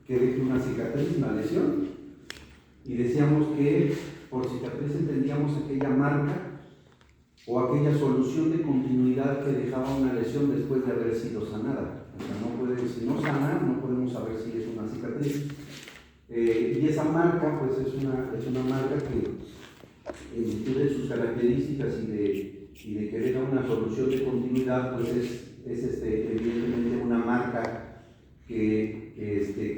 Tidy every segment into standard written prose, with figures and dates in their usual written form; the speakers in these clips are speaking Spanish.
que deje una cicatriz, una lesión, y decíamos que por cicatriz entendíamos aquella marca o aquella solución de continuidad que dejaba una lesión después de haber sido sanada. O sea, si no sana, no podemos saber si es una cicatriz. Y esa marca, pues es una marca que, en virtud de sus características y de que deja una solución de continuidad, pues es evidentemente una marca que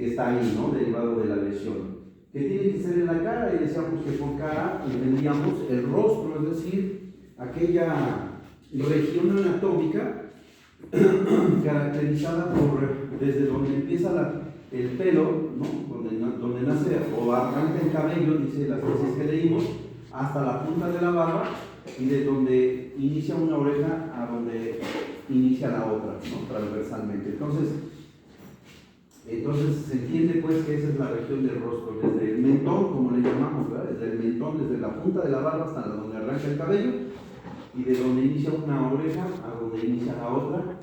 está ahí, ¿no? Derivado de la lesión. Que tiene que ser en la cara, y decíamos que por cara entendíamos el rostro, es decir, aquella región anatómica caracterizada desde donde empieza el pelo, ¿no? donde nace o arranca el cabello, dice las tesis que leímos, hasta la punta de la barba, y de donde inicia una oreja a donde inicia la otra, ¿no? Transversalmente. Entonces se entiende pues que esa es la región del rostro, desde el mentón, como le llamamos, ¿verdad? Desde el mentón, desde la punta de la barba hasta donde arranca el cabello, y de donde inicia una oreja a donde inicia la otra,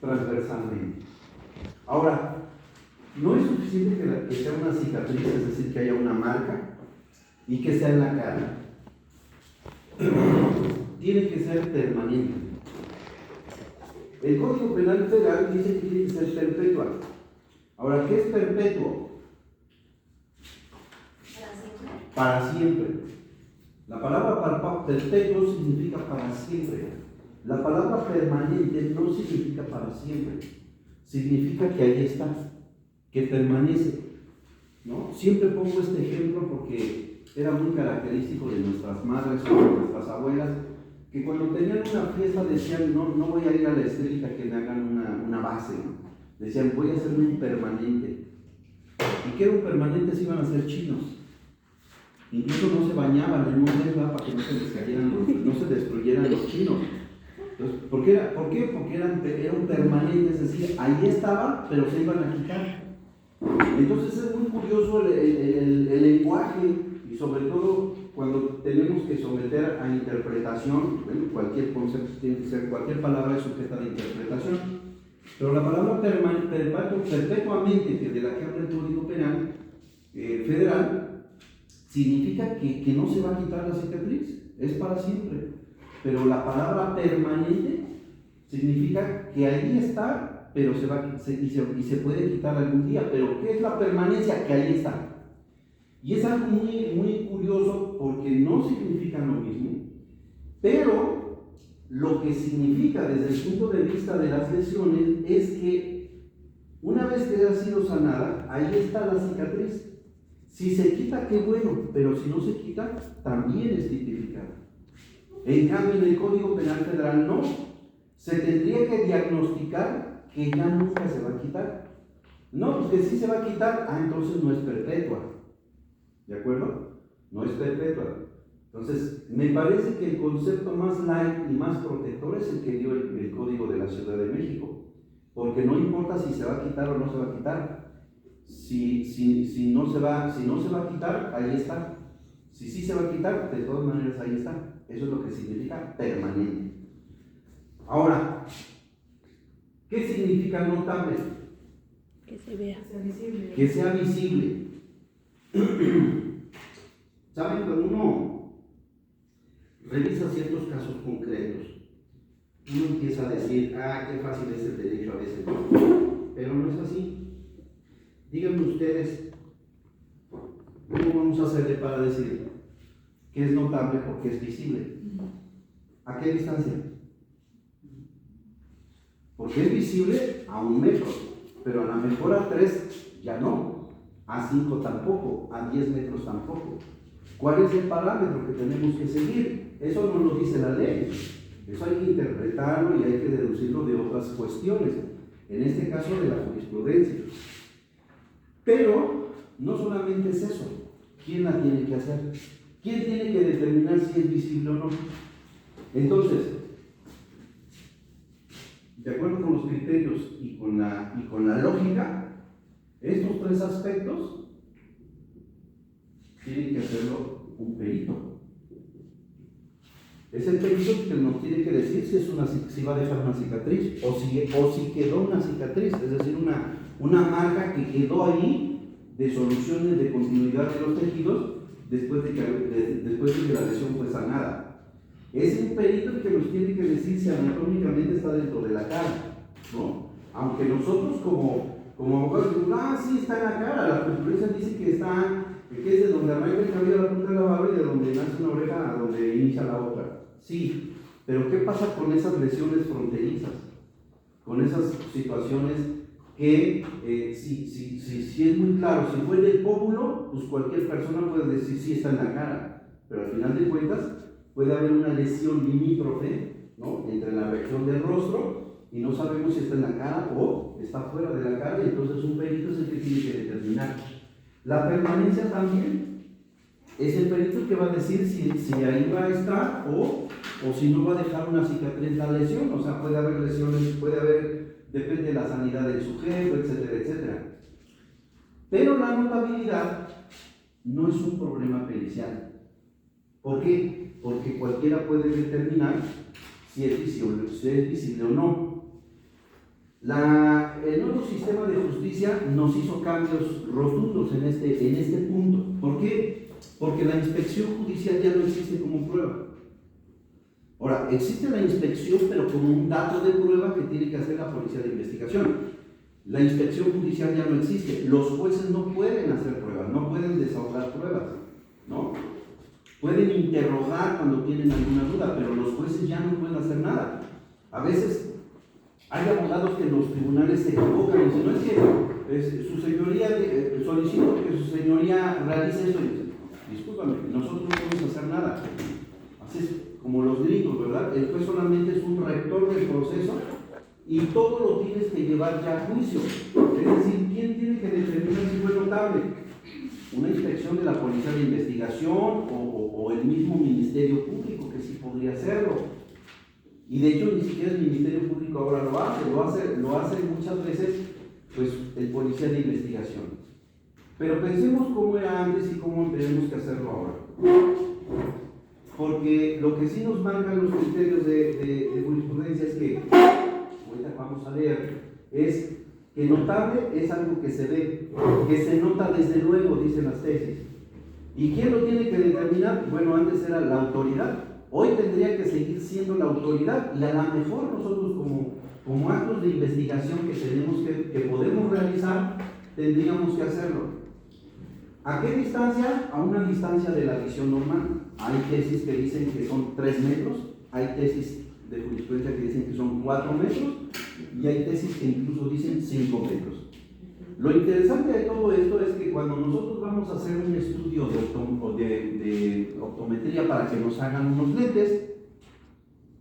transversalmente. Ahora, no es suficiente que sea una cicatriz, es decir, que haya una marca y que sea en la cara. Tiene que ser permanente. El Código Penal Federal dice que tiene que ser perpetua. Ahora, ¿qué es perpetuo? Para siempre. La palabra perpetuo significa para siempre. La palabra permanente no significa para siempre. Significa que ahí está, que permanece, ¿no? Siempre pongo este ejemplo porque era muy característico de nuestras madres o de nuestras abuelas, que cuando tenían una fiesta decían, no voy a ir a la estética que me hagan una base, ¿no? Decían, voy a hacerme un permanente. ¿Y qué era un permanente? Se iban a hacer chinos. Incluso no se bañaban en un mes para que no se les cayeran no se destruyeran los chinos. Entonces, ¿por qué? Porque era un permanente, es decir, ahí estaban, pero se iban a quitar. Entonces es muy curioso el lenguaje, y sobre todo cuando tenemos que someter a interpretación, bueno, cualquier concepto tiene que ser, cualquier palabra es sujeta a interpretación. Pero la palabra perpetuamente, que de la que habla el Código Penal Federal, significa que no se va a quitar la cicatriz, es para siempre. Pero la palabra permanente significa que ahí está, pero y se puede quitar algún día. Pero ¿qué es la permanencia? Que ahí está. Y es algo muy, muy curioso porque no significan lo mismo, pero lo que significa desde el punto de vista de las lesiones es que una vez que ha sido sanada, ahí está la cicatriz. Si se quita, qué bueno, pero si no se quita, también es tipificada. En cambio, en el Código Penal Federal no. Se tendría que diagnosticar que ya nunca se va a quitar. No, pues que sí se va a quitar, entonces no es perpetua. ¿De acuerdo? No es perpetua. Entonces, me parece que el concepto más light y más protector es el que dio el Código de la Ciudad de México. Porque no importa si se va a quitar o no se va a quitar. Si no se va a quitar, ahí está. Si sí se va a quitar, de todas maneras ahí está. Eso es lo que significa permanente. Ahora, ¿qué significa notable? Que se vea. Que sea visible. ¿Saben? Cuando uno revisa ciertos casos concretos, uno empieza a decir, qué fácil es el derecho a veces. Pero no es así. Díganme ustedes, ¿cómo vamos a hacerle para decir que es notable porque es visible? ¿A qué distancia? Porque es visible a 1 metro, pero a lo mejor a 3 ya no, a 5 tampoco, a 10 metros tampoco. ¿Cuál es el parámetro que tenemos que seguir? Eso no lo dice la ley, eso hay que interpretarlo y hay que deducirlo de otras cuestiones, en este caso de la jurisprudencia. Pero no solamente es eso, ¿quién la tiene que hacer? ¿Quién tiene que determinar si es visible o no? Entonces, de acuerdo con los criterios y con la lógica, estos 3 aspectos tiene que hacerlo un perito. Es el perito que nos tiene que decir si va a dejar una cicatriz o si quedó una cicatriz, es decir, una marca que quedó ahí de soluciones de continuidad de los tejidos después de que la lesión fue sanada. Es un perito el que nos tiene que decir si anatómicamente está dentro de la cara, ¿no? Aunque nosotros como abogados decimos, sí está en la cara, la jurisprudencia dice que es de donde arranca el cabello a la punta de la barba y de donde nace una oreja a donde inicia la otra. Sí, pero ¿qué pasa con esas lesiones fronterizas? Con esas situaciones que si es muy claro, si fue del pómulo, pues cualquier persona puede decir sí está en la cara, pero al final de cuentas puede haber una lesión limítrofe, ¿no?, entre la región del rostro y no sabemos si está en la cara o está fuera de la cara, y entonces un perito es el que tiene que determinar. La permanencia también es el perito que va a decir si ahí va a estar o si no va a dejar una cicatriz la lesión. O sea, puede haber lesiones, depende de la sanidad del sujeto, etcétera, etcétera. Pero la notabilidad no es un problema pericial. ¿Por qué? Porque cualquiera puede determinar si es visible o no. El nuevo sistema de justicia nos hizo cambios rotundos en este punto. ¿Por qué? Porque la inspección judicial ya no existe como prueba. Ahora, existe la inspección, pero como un dato de prueba que tiene que hacer la policía de investigación. La inspección judicial ya no existe. Los jueces no pueden hacer pruebas, no pueden desahogar pruebas, ¿no? Pueden interrogar cuando tienen alguna duda, pero los jueces ya no pueden hacer nada. A veces hay abogados que en los tribunales se equivocan y dicen, no, es que su señoría, solicito que su señoría realice esto. Y dicen, discúlpame, nosotros no podemos hacer nada. Así es como los gritos, ¿verdad? El juez solamente es un rector del proceso y todo lo tienes que llevar ya a juicio. Es decir, ¿quién tiene que determinar si fue notable? Una inspección de la policía de investigación o el mismo Ministerio Público, que sí podría hacerlo. Y de hecho ni siquiera el Ministerio Público ahora lo hace muchas veces pues el policía de investigación. Pero pensemos cómo era antes y cómo tenemos que hacerlo ahora. Porque lo que sí nos marcan los criterios de jurisprudencia es que, ahorita vamos a leer, es que notable es algo que se ve, que se nota desde luego, dicen las tesis. ¿Y quién lo tiene que determinar? Bueno, antes era la autoridad. Hoy tendría que seguir siendo la autoridad y a lo mejor nosotros como actos de investigación que podemos realizar, tendríamos que hacerlo. ¿A qué distancia? A una distancia de la visión normal. Hay tesis que dicen que son 3 metros, hay tesis de jurisprudencia que dicen que son 4 metros y hay tesis que incluso dicen 5 metros. Lo interesante de todo esto es que cuando nosotros vamos a hacer un estudio de optometría para que nos hagan unos lentes,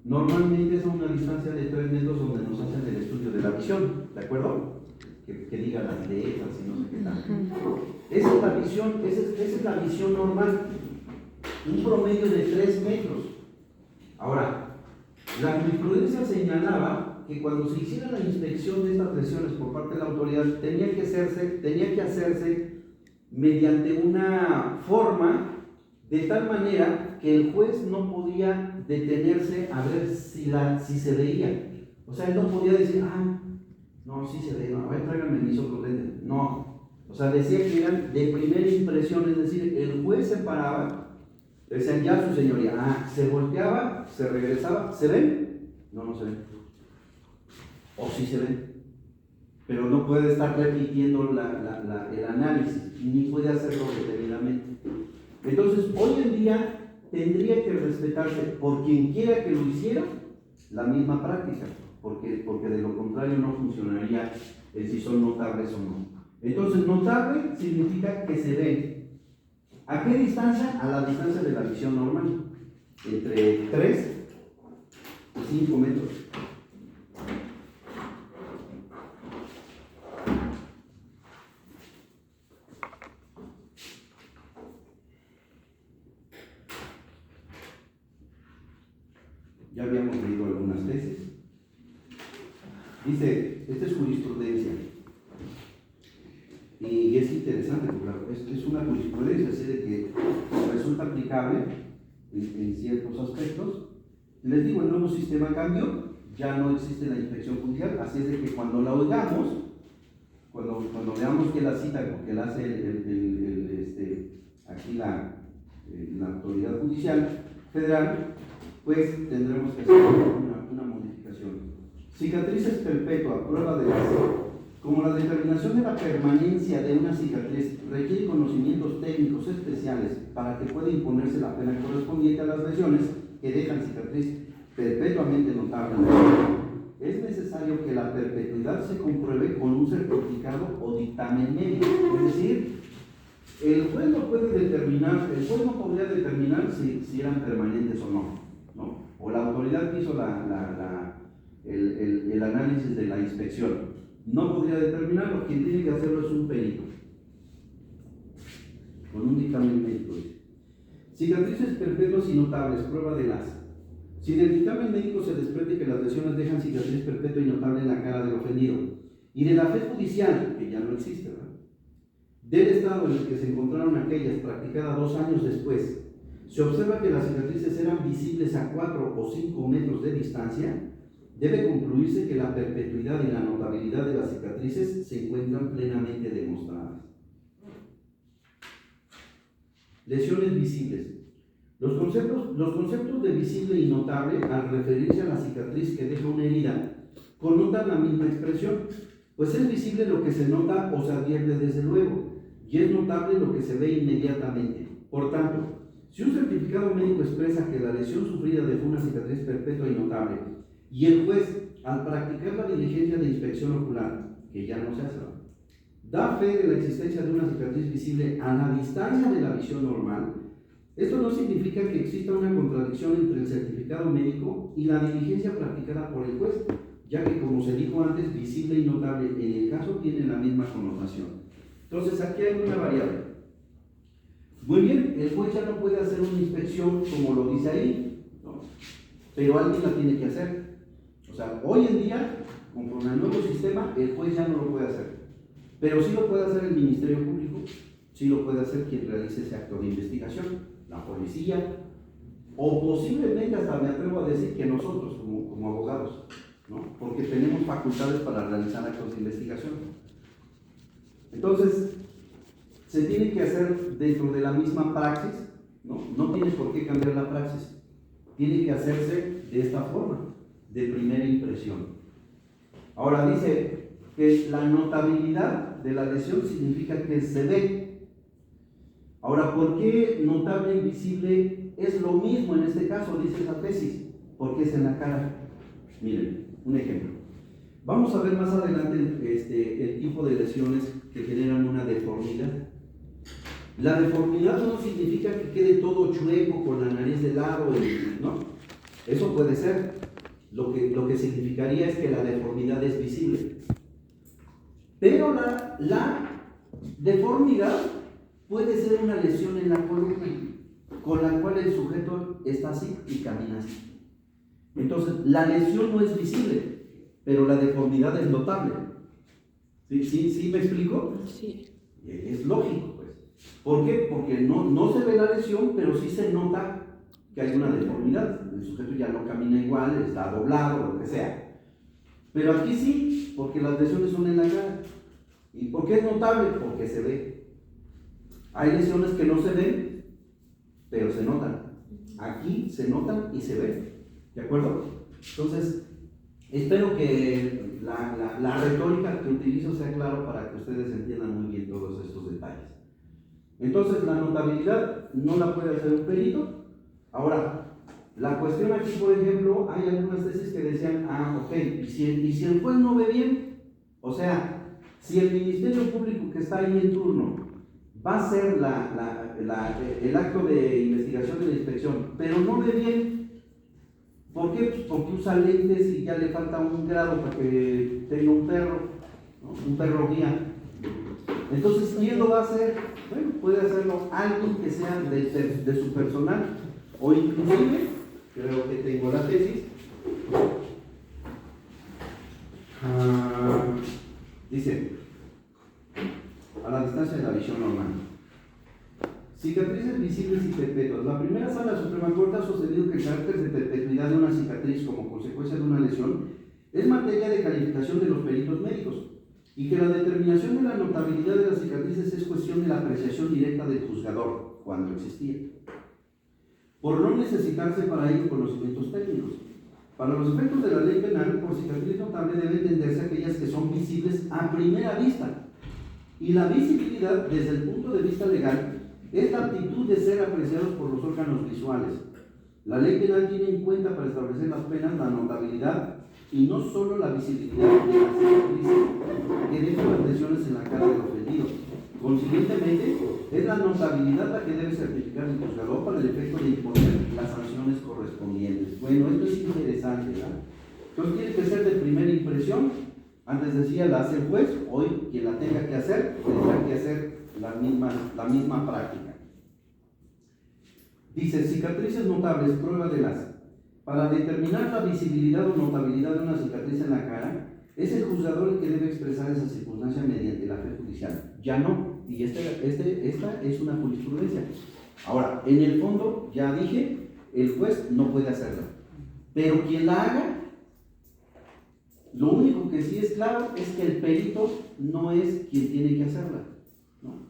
normalmente es a una distancia de 3 metros donde nos hacen el estudio de la visión, ¿de acuerdo? Que diga las letras y no sé qué tal. Esa es la visión normal, un promedio de 3 metros. Ahora, la jurisprudencia señalaba que cuando se hiciera la inspección de estas lesiones por parte de la autoridad tenía que hacerse mediante una forma de tal manera que el juez no podía detenerse a ver si se veía. O sea, él no podía decir, no, sí se ve, no, a ver, tráiganme mis otros lentes. No, o sea, decía que eran de primera impresión, es decir, el juez se paraba, decían ya su señoría, se volteaba, se regresaba, ¿se ven? No se ven. O sí se ven, pero no puede estar repitiendo el análisis, ni puede hacerlo detenidamente. Entonces, hoy en día tendría que respetarse por quien quiera que lo hiciera la misma práctica, porque de lo contrario no funcionaría el si son notables o no. Entonces, notable significa que se ve. ¿A qué distancia? A la distancia de la visión normal, entre 3 y 5 metros. Ya habíamos leído algunas tesis. Dice, esta es jurisprudencia. Y es interesante, porque es una jurisprudencia, así de que resulta aplicable en ciertos aspectos. Les digo, el nuevo sistema cambió, ya no existe la inspección judicial, así es de que cuando la oigamos, cuando veamos que la cita, que la hace aquí la autoridad judicial federal, pues tendremos que hacer una modificación. Cicatrices perpetua, prueba de las. Como la determinación de la permanencia de una cicatriz requiere conocimientos técnicos especiales para que pueda imponerse la pena correspondiente a las lesiones que dejan cicatriz perpetuamente notable, es necesario que la perpetuidad se compruebe con un certificado o dictamen médico. Es decir, el juez no podría determinar si eran permanentes o no, o la autoridad que hizo el análisis de la inspección no podría determinarlo. Quien tiene que hacerlo es un perito con un dictamen médico. Cicatrices perpetuas y notables, prueba de las. Si del dictamen médico se desprende que las lesiones dejan cicatriz perpetua y notable en la cara del ofendido, y de la fe judicial, que ya no existe, ¿verdad?, del estado en el que se encontraron aquellas practicadas 2 años después, se observa que las cicatrices eran visibles a 4 o 5 metros de distancia, debe concluirse que la perpetuidad y la notabilidad de las cicatrices se encuentran plenamente demostradas. Lesiones visibles. Los conceptos de visible y notable, al referirse a la cicatriz que deja una herida, connotan la misma expresión, pues es visible lo que se nota o se advierte desde luego, y es notable lo que se ve inmediatamente. Por tanto, si un certificado médico expresa que la lesión sufrida dejó una cicatriz perpetua y notable, y el juez, al practicar la diligencia de inspección ocular, que ya no se hace, da fe de la existencia de una cicatriz visible a la distancia de la visión normal, esto no significa que exista una contradicción entre el certificado médico y la diligencia practicada por el juez, ya que, como se dijo antes, visible y notable en el caso tienen la misma connotación. Entonces, aquí hay una variable. Muy bien, el juez ya no puede hacer una inspección como lo dice ahí, ¿no?, pero alguien la tiene que hacer. O sea, hoy en día, conforme al nuevo sistema, el juez ya no lo puede hacer, pero sí lo puede hacer el Ministerio Público, sí lo puede hacer quien realice ese acto de investigación, la policía, o posiblemente hasta me atrevo a decir que nosotros como abogados, ¿no?, porque tenemos facultades para realizar actos de investigación. Entonces, se tiene que hacer dentro de la misma praxis, no tiene por qué cambiar la praxis, tiene que hacerse de esta forma, de primera impresión. Ahora dice que la notabilidad de la lesión significa que se ve. Ahora, ¿por qué notable y visible es lo mismo en este caso? Dice esa tesis, porque es en la cara. Miren, un ejemplo. Vamos a ver más adelante el tipo de lesiones que generan una deformidad. La deformidad no significa que quede todo chueco con la nariz de lado, ¿no? Eso puede ser. Lo que significaría es que la deformidad es visible. Pero la deformidad puede ser una lesión en la columna, con la cual el sujeto está así y camina así. Entonces, la lesión no es visible, pero la deformidad es notable. ¿Sí me explico? Sí. Es lógico, pues. ¿Por qué? Porque no se ve la lesión, pero sí se nota que hay una deformidad. El sujeto ya no camina igual, está doblado, lo que sea. Pero aquí sí, porque las lesiones son en la cara. ¿Y por qué es notable? Porque se ve. Hay lesiones que no se ven, pero se notan. Aquí se notan y se ven. ¿De acuerdo? Entonces, espero que la retórica que utilizo sea claro para que ustedes entiendan muy bien todos estos detalles. Entonces, la notabilidad no la puede hacer un perito. Ahora, la cuestión aquí, por ejemplo, hay algunas tesis que decían, ok, y si el juez no ve bien, o sea, si el Ministerio Público que está ahí en turno va a hacer el acto de investigación de la inspección, pero no ve bien, ¿por qué? Pues porque usa lentes y ya le falta un grado para que tenga un perro, ¿no?, un perro guía. Entonces, ¿quién lo va a hacer? Bueno, puede hacerlo alguien que sea de su personal, o inclusive, creo que tengo la tesis, dice, a la distancia de la visión normal. Cicatrices visibles y perpetuas. La primera Sala Suprema Corte ha sostenido que el carácter de perpetuidad de una cicatriz como consecuencia de una lesión es materia de calificación de los peritos médicos y que la determinación de la notabilidad de las cicatrices es cuestión de la apreciación directa del juzgador, cuando existía, por no necesitarse para ello conocimientos técnicos. Para los efectos de la ley penal, por cicatriz notable debe entenderse aquellas que son visibles a primera vista, y la visibilidad desde el punto de vista legal es la aptitud de ser apreciados por los órganos visuales. La ley penal tiene en cuenta para establecer las penas la notabilidad y no solo la visibilidad de la cicatriz que deja las lesiones en la cara del ofendido. Consiguientemente, es la notabilidad la que debe certificar el juzgador para el efecto de imponer las sanciones correspondientes. Bueno, esto es interesante, ¿verdad? Entonces tiene que ser de primera impresión. Antes decía, la hace el juez, hoy quien la tenga que hacer, tendrá que hacer la misma práctica. Dice, cicatrices notables, prueba de las. Para determinar la visibilidad o notabilidad de una cicatriz en la cara, es el juzgador el que debe expresar esa circunstancia mediante la fe judicial. Ya no, y esta es una jurisprudencia. Ahora, en el fondo, ya dije, el juez no puede hacerla. Pero quien la haga, lo único que sí es claro es que el perito no es quien tiene que hacerla, ¿no?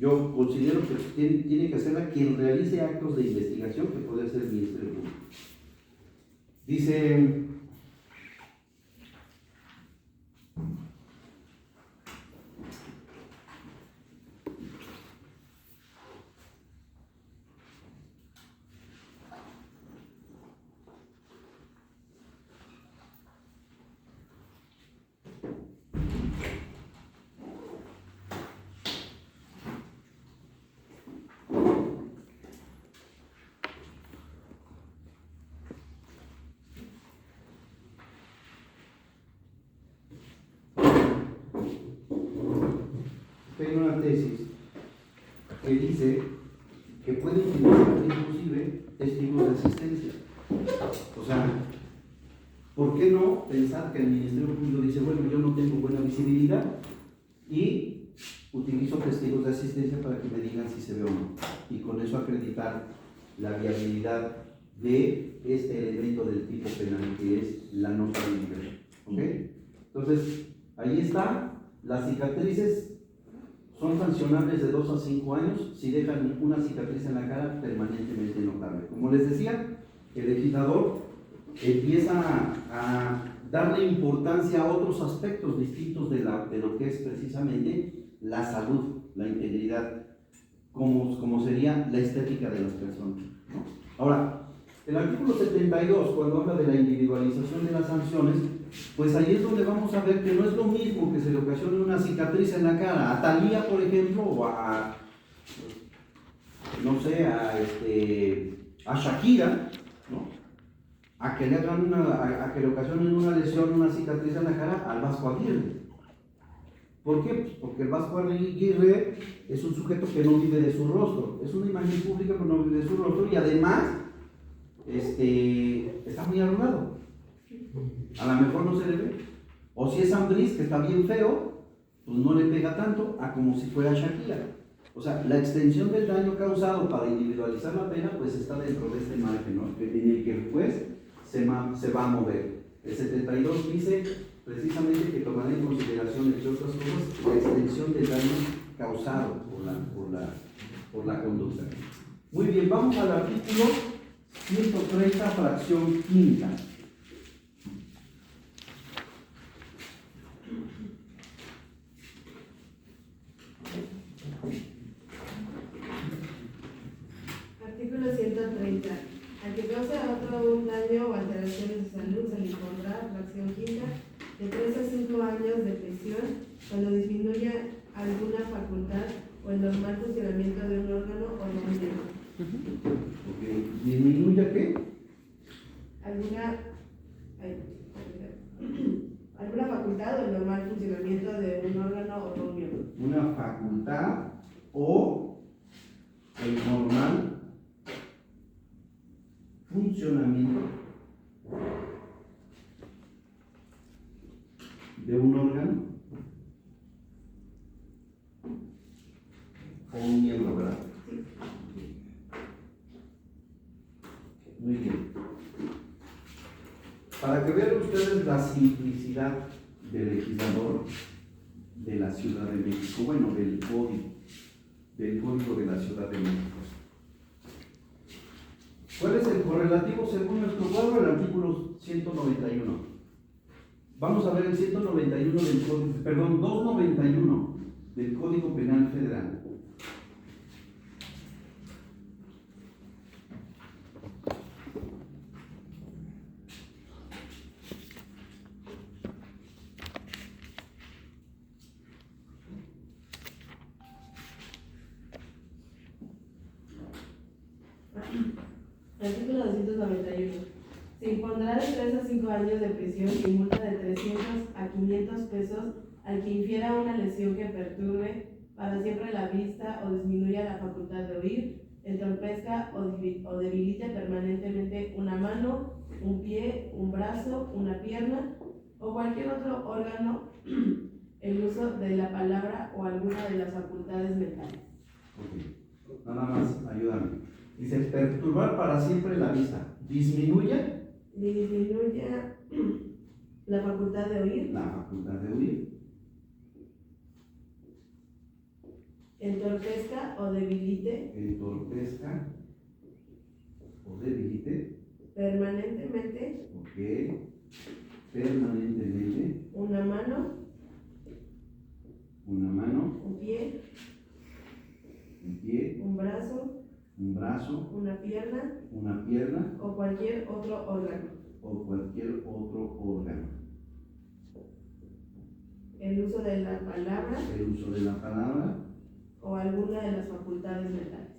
Yo considero que tiene que hacerla quien realice actos de investigación, que puede ser el Ministerio Público. Dice, tengo una tesis que dice que pueden utilizar inclusive testigos de asistencia. O sea, ¿por qué no pensar que el Ministerio Público dice, bueno, yo no tengo buena visibilidad y utilizo testigos de asistencia para que me digan si se ve o no? Y con eso acreditar la viabilidad de este elemento del tipo penal, que es la notabilidad. ¿Ok? Entonces, ahí está. Las cicatrices son sancionables de 2 a 5 años si dejan una cicatriz en la cara permanentemente notable. Como les decía, el legislador empieza a darle importancia a otros aspectos distintos de lo que es precisamente la salud, la integridad, como sería la estética de las personas, ¿no? Ahora, el artículo 72, cuando habla de la individualización de las sanciones, pues ahí es donde vamos a ver que no es lo mismo que se le ocasione una cicatriz en la cara a Thalía, por ejemplo, o a, no sé, a Shakira, ¿no? A que le hagan a que le ocasionen una lesión, una cicatriz en la cara al Vasco Aguirre. ¿Por qué? Pues porque el Vasco Aguirre es un sujeto que no vive de su rostro, es una imagen pública pero no vive de su rostro, y además está muy arrugado. A lo mejor no se le ve. O si es Ambriz, que está bien feo, pues no le pega tanto a como si fuera Shakira. O sea, la extensión del daño causado para individualizar la pena, pues está dentro de este margen, ¿no? En el que el juez se va a mover. El 72 dice precisamente que tomará en consideración, entre otras cosas, la extensión del daño causado por la conducta. Muy bien, vamos al artículo 130, fracción quinta. Artículo 130. Al que cause a otro un daño o alteración de su salud se le impondrá, fracción quinta, de 3 a 5 años de prisión cuando disminuya alguna facultad o el normal funcionamiento de un órgano o de un miembro. Okay. ¿Disminuya qué? Alguna facultad o el normal funcionamiento de un órgano o de un miembro. Una facultad o el normal funcionamiento de un órgano o un miembro, ¿verdad? Sí. Muy bien. Para que vean ustedes la simplicidad del legislador de la Ciudad de México, bueno, del código de la Ciudad de México. ¿Cuál es el correlativo según nuestro cuadro? El artículo 191. Vamos a ver el 191 del código, perdón, 291 del Código Penal Federal. Artículo 291. Se impondrá de 3 a 5 años de prisión y multa de 300 a 500 pesos al que infiera una lesión que perturbe para siempre la vista o disminuya la facultad de oír, entorpezca o debilite permanentemente una mano, un pie, un brazo, una pierna o cualquier otro órgano, el uso de la palabra o alguna de las facultades mentales. Ok, nada más, ayúdame. Dice, perturbar para siempre la vista. Disminuya la facultad de oír. La facultad de oír. Entorpezca o debilite. Entorpezca o debilite. Permanentemente. Ok. Permanentemente. Una mano. Un pie. Un brazo. Una pierna. O cualquier otro órgano. El uso de la palabra. O alguna de las facultades mentales.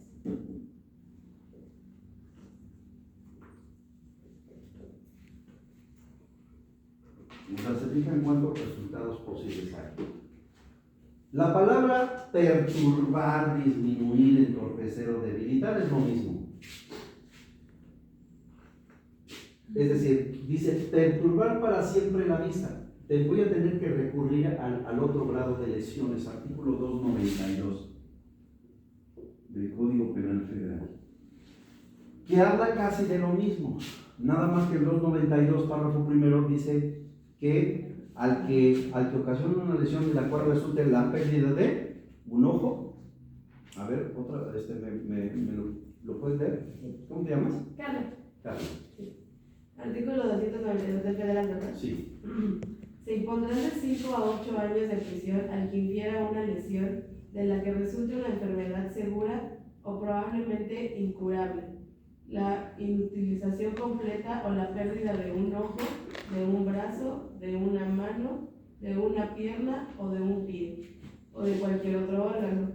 O sea, se fijan cuántos resultados posibles hay. La palabra perturbar, disminuir, entorpecer o debilitar es lo mismo. Es decir, dice perturbar para siempre la vista. Te voy a tener que recurrir al otro grado de lesiones, artículo 292 del Código Penal Federal, que habla casi de lo mismo, nada más que el 292, párrafo primero, dice que al que ocasiona una lesión de la cual resulte la pérdida de un ojo. A ver, otra, ¿lo puedes leer? ¿Cómo te llamas? Carlos. Sí. Artículo 292 del Federal, ¿verdad? Sí. Se impondrán de 5 a 8 años de prisión al que infiera una lesión de la que resulte una enfermedad segura o probablemente incurable, la inutilización completa o la pérdida de un ojo, de un brazo, de una mano, de una pierna o de un pie, o de cualquier otro órgano,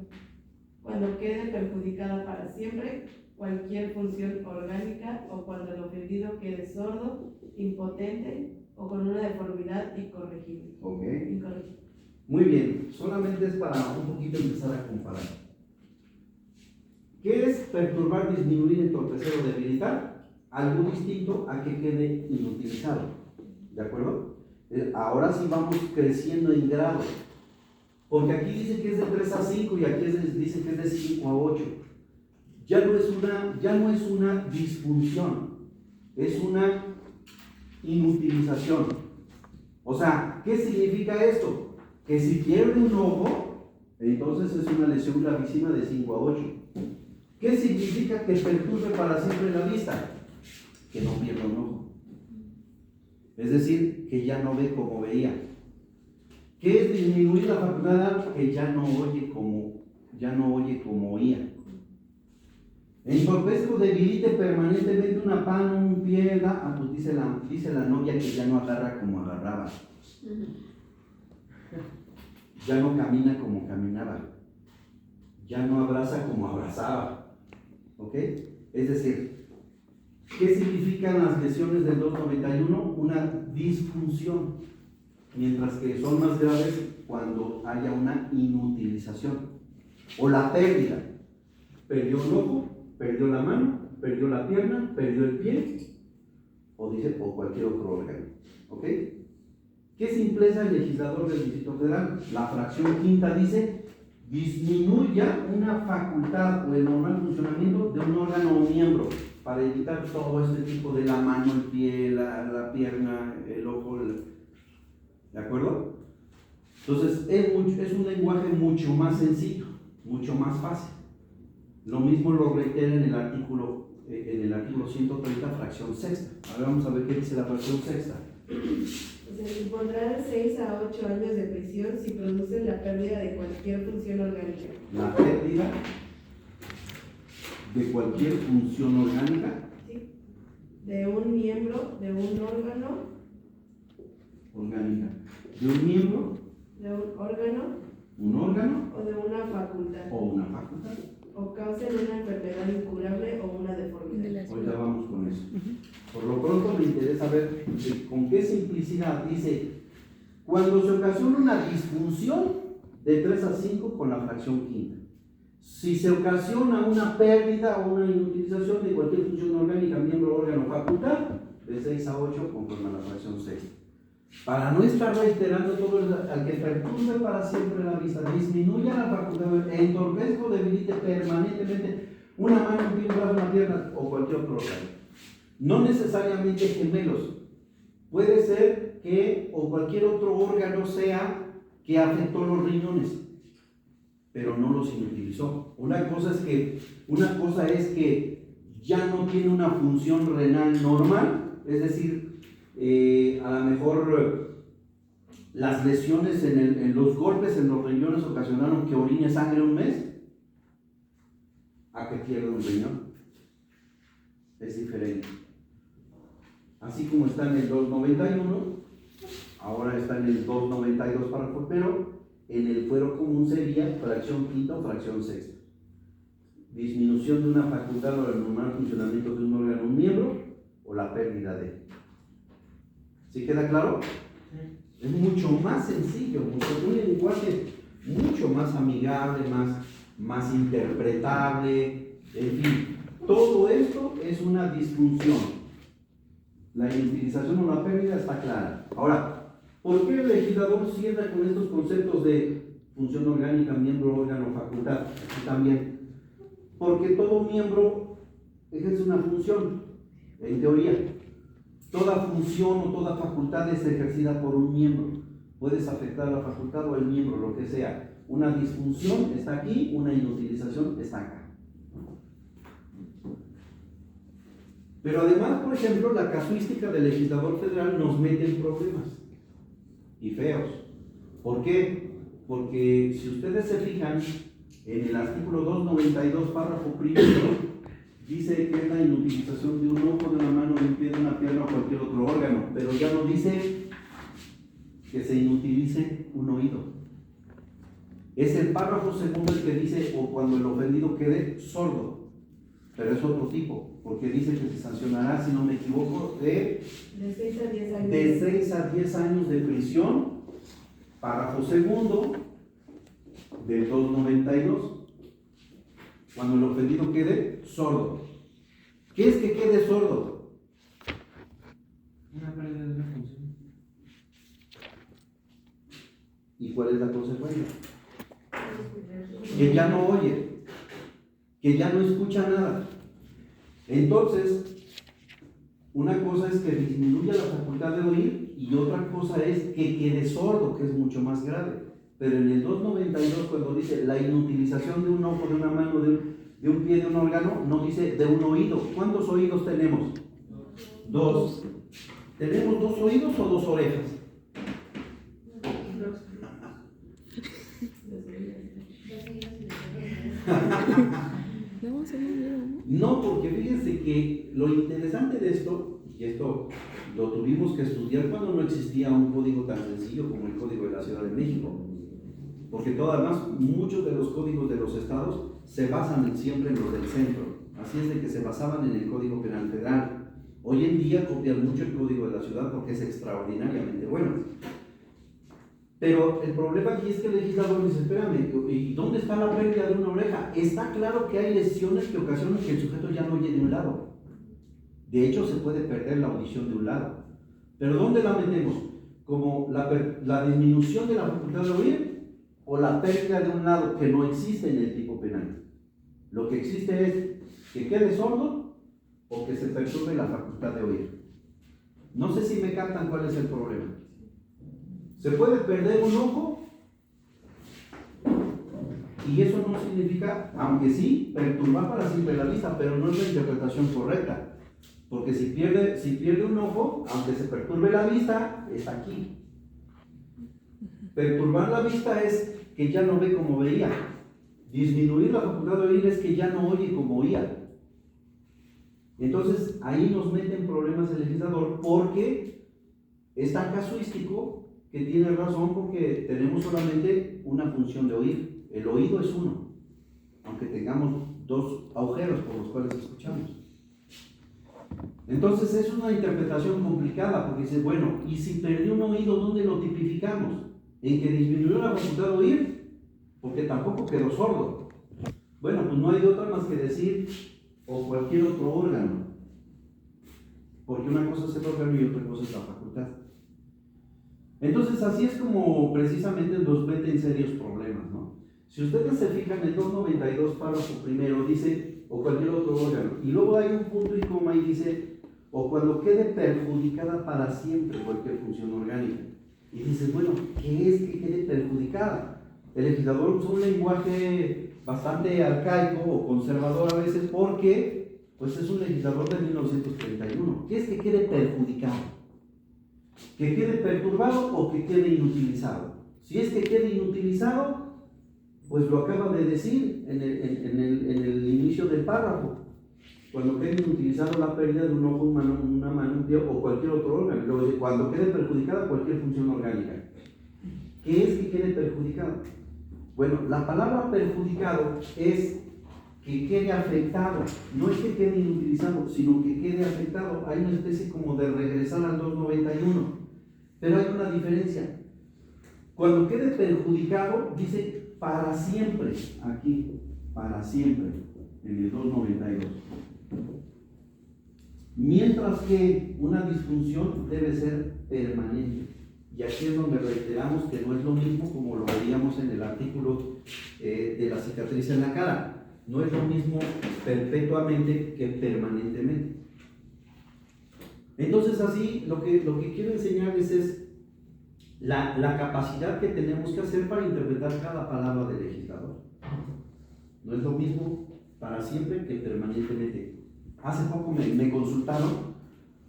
cuando quede perjudicada para siempre cualquier función orgánica o cuando el ofendido quede sordo, impotente o con una deformidad incorregible. Ok. Incorregible. Muy bien, solamente es para un poquito empezar a comparar. ¿Qué es perturbar, disminuir, entorpecer o debilitar? Algo distinto a que quede inutilizado. ¿De acuerdo? Ahora sí vamos creciendo en grado. Porque aquí dice que es de 3 a 5 y aquí dice que es de 5 a 8. Ya no es una disfunción, es una inutilización. O sea, ¿qué significa esto? Que si pierde un ojo, entonces es una lesión gravísima de 5 a 8. ¿Qué significa que perturbe para siempre la vista? Que no pierda un ojo. Es decir, que ya no ve como veía. ¿Qué es disminuir la facultad? Que ya no oye como oía. Entorpezca o debilite permanentemente una mano, un pie. Pues dice la novia que ya no agarra como agarraba. Ya no camina como caminaba. Ya no abraza como abrazaba. ¿Ok? Es decir, ¿qué significan las lesiones del 291? Una disfunción, mientras que son más graves cuando haya una inutilización o la pérdida. Perdió un ojo, perdió la mano, perdió la pierna, perdió el pie, o cualquier otro órgano. ¿Ok? ¿Qué simpleza el legislador del Distrito Federal? La fracción quinta dice: disminuya una facultad o el normal funcionamiento de un órgano o miembro, para evitar todo este tipo de la mano, el pie, la pierna, el ojo, ¿De acuerdo? Entonces, es un lenguaje mucho más sencillo, mucho más fácil. Lo mismo lo reitera en el artículo 130, fracción sexta. Ahora vamos a ver qué dice la fracción sexta. Se impondrá de 6 a 8 años de prisión si produce la pérdida de cualquier función orgánica. La pérdida de cualquier función orgánica. ¿Sí? De un miembro, de un órgano. Orgánica. De un miembro. De un órgano. Un órgano. O de una facultad. O una facultad. O causen una enfermedad incurable o una deformidad. Ahorita vamos con eso. Por lo pronto me interesa ver con qué simplicidad dice, cuando se ocasiona una disfunción de 3 a 5 con la fracción quinta. Si se ocasiona una pérdida o una inutilización de cualquier función orgánica, miembro, órgano o facultad, de 6 a 8 conforme a la fracción 6. Para no estar reiterando todo al que perturbe para siempre la vista, disminuya la facultad, entorpezca o debilite permanentemente una mano, un pie, un brazo, una pierna o cualquier otro órgano. No necesariamente gemelos. Puede ser que o cualquier otro órgano sea que afectó los riñones, pero no los inutilizó. Una cosa es que ya no tiene una función renal normal, es decir, a lo mejor las lesiones en los golpes en los riñones ocasionaron que orine sangre un mes, a que pierda un riñón. Es diferente. Así como está en el 291, ahora está en el 292 párrafo, pero en el fuero común sería fracción quinta o fracción sexta. Disminución de una facultad o el normal funcionamiento de un órgano, un miembro, o la pérdida de él. ¿Sí queda claro? Es mucho más sencillo, un lenguaje mucho más amigable, más interpretable, en fin. Todo esto es una disfunción. La inutilización o la pérdida está clara. Ahora, ¿por qué el legislador cierra con estos conceptos de función orgánica, miembro, órgano, facultad? Aquí también. Porque todo miembro ejerce una función, en teoría. Toda función o toda facultad es ejercida por un miembro. Puedes afectar a la facultad o el miembro, lo que sea. Una disfunción está aquí, una inutilización está acá. Pero además, por ejemplo, la casuística del legislador federal nos mete en problemas y feos. ¿Por qué? Porque si ustedes se fijan, en el artículo 292, párrafo primero, dice que es la inutilización de un ojo, de una mano, de un pie, de una pierna o cualquier otro órgano, pero ya no dice que se inutilice un oído. Es el párrafo segundo el que dice, o cuando el ofendido quede sordo. Pero es otro tipo, porque dice que se sancionará, si no me equivoco, de 6 a 10 años. De 6 a 10 años de prisión, párrafo segundo, del 292, cuando el ofendido quede sordo. ¿Qué es que quede sordo? Una pérdida de una función. ¿Y cuál es la consecuencia? Que ya no oye, que ya no escucha nada. Entonces, una cosa es que disminuya la facultad de oír y otra cosa es que quede sordo, que es mucho más grave. Pero en el 292, cuando dice la inutilización de un ojo, de una mano, de un pie, de un órgano, no dice de un oído. ¿Cuántos oídos tenemos? Dos. ¿Tenemos 2 oídos o 2 orejas? No, se me olvidó, ¿no? No, porque fíjense que lo interesante de esto, y esto lo tuvimos que estudiar cuando no existía un código tan sencillo como el Código de la Ciudad de México, porque además muchos de los códigos de los estados se basan siempre en los del centro, así es de que se basaban en el Código Penal Federal. Hoy en día copian mucho el Código de la Ciudad porque es extraordinariamente bueno. Pero el problema aquí es que el legislador dice, espérame, ¿y dónde está la pérdida de una oreja? Está claro que hay lesiones que ocasionan que el sujeto ya no oye de un lado. De hecho, se puede perder la audición de un lado. ¿Pero dónde la metemos? ¿Como la disminución de la facultad de oír o la pérdida de un lado que no existe en el tipo penal? Lo que existe es que quede sordo o que se perturbe la facultad de oír. No sé si me captan cuál es el problema. Se puede perder un ojo y eso no significa, aunque sí, perturbar para siempre la vista, pero no es la interpretación correcta. Porque si pierde un ojo, aunque se perturbe la vista, está aquí. Perturbar la vista es que ya no ve como veía. Disminuir la facultad de oír es que ya no oye como oía. Entonces, ahí nos mete en problemas el legislador porque es tan casuístico que tiene razón porque tenemos solamente una función de oír. El oído es uno, aunque tengamos dos agujeros por los cuales escuchamos. Entonces es una interpretación complicada porque dice, bueno, ¿y si perdió un oído, dónde lo tipificamos? ¿En que disminuyó la facultad de oír? Porque tampoco quedó sordo. Bueno, pues no hay de otra más que decir, o cualquier otro órgano. Porque una cosa es el órgano y otra cosa es la facultad. Entonces así es como precisamente nos mete en serios problemas, ¿no? Si ustedes se fijan, el 292 párrafo primero dice, o cualquier otro órgano, y luego hay un punto y coma y dice, o cuando quede perjudicada para siempre cualquier función orgánica. Y dices, bueno, ¿qué es que quede perjudicada? El legislador usa un lenguaje bastante arcaico o conservador a veces porque pues es un legislador de 1931. ¿Qué es que quede perjudicado? ¿Que quede perturbado o que quede inutilizado? Si es que quede inutilizado, pues lo acaba de decir en el inicio del párrafo. Cuando quede inutilizado la pérdida de un ojo, una mano, un pie o cualquier otro órgano. Luego dice, cuando quede perjudicada cualquier función orgánica. ¿Qué es que quede perjudicado? Bueno, la palabra perjudicado es que quede afectado. No es que quede inutilizado, sino que quede afectado. Hay una especie como de regresar al 291. Pero hay una diferencia. Cuando quede perjudicado, dice para siempre. Aquí, para siempre, en el 292. Mientras que una disfunción debe ser permanente. Y aquí es donde reiteramos que no es lo mismo como lo veíamos en el artículo de la cicatriz en la cara. No es lo mismo perpetuamente que permanentemente. Entonces así lo que quiero enseñarles es la capacidad que tenemos que hacer para interpretar cada palabra del legislador. No es lo mismo para siempre que permanentemente. Hace poco me consultaron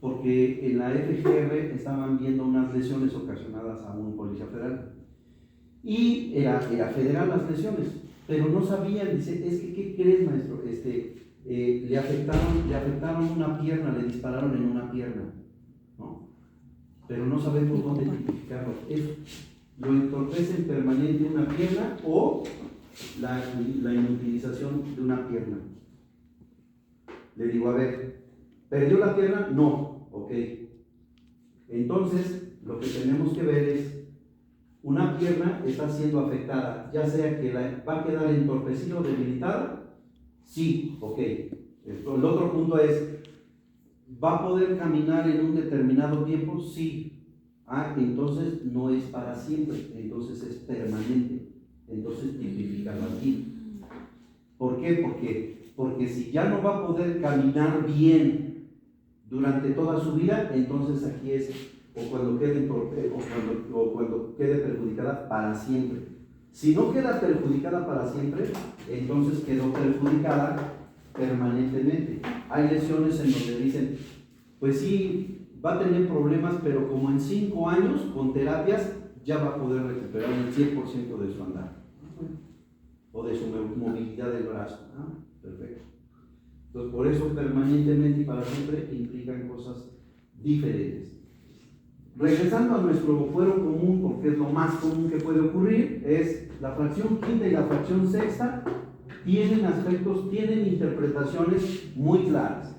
porque en la FGR estaban viendo unas lesiones ocasionadas a un policía federal y era federal las lesiones, pero no sabían. Dice, es que ¿qué crees, maestro? Le afectaron una pierna, le dispararon en una pierna, ¿no? Pero no sabemos dónde tipificarlo. Eso lo entorpece permanente una pierna o la inutilización de una pierna. Le digo, a ver, ¿perdió la pierna? No, ok. Entonces, lo que tenemos que ver es, una pierna está siendo afectada, ya sea que va a quedar entorpecida o debilitada, sí, ok. El otro punto es, ¿va a poder caminar en un determinado tiempo? Sí. Ah, entonces no es para siempre, entonces es permanente. Entonces tipifícalo aquí. ¿Por qué? Porque si ya no va a poder caminar bien durante toda su vida, entonces aquí es o cuando quede perjudicada para siempre. Si no queda perjudicada para siempre, entonces quedó perjudicada permanentemente. Hay lesiones en donde dicen, pues sí, va a tener problemas, pero como en 5 años con terapias ya va a poder recuperar el 100% de su andar o de su movilidad del brazo. ¿Ah? Perfecto. Entonces, por eso permanentemente y para siempre implican cosas diferentes. Regresando a nuestro fuero común, porque es lo más común que puede ocurrir, es la fracción quinta y la fracción sexta tienen interpretaciones muy claras.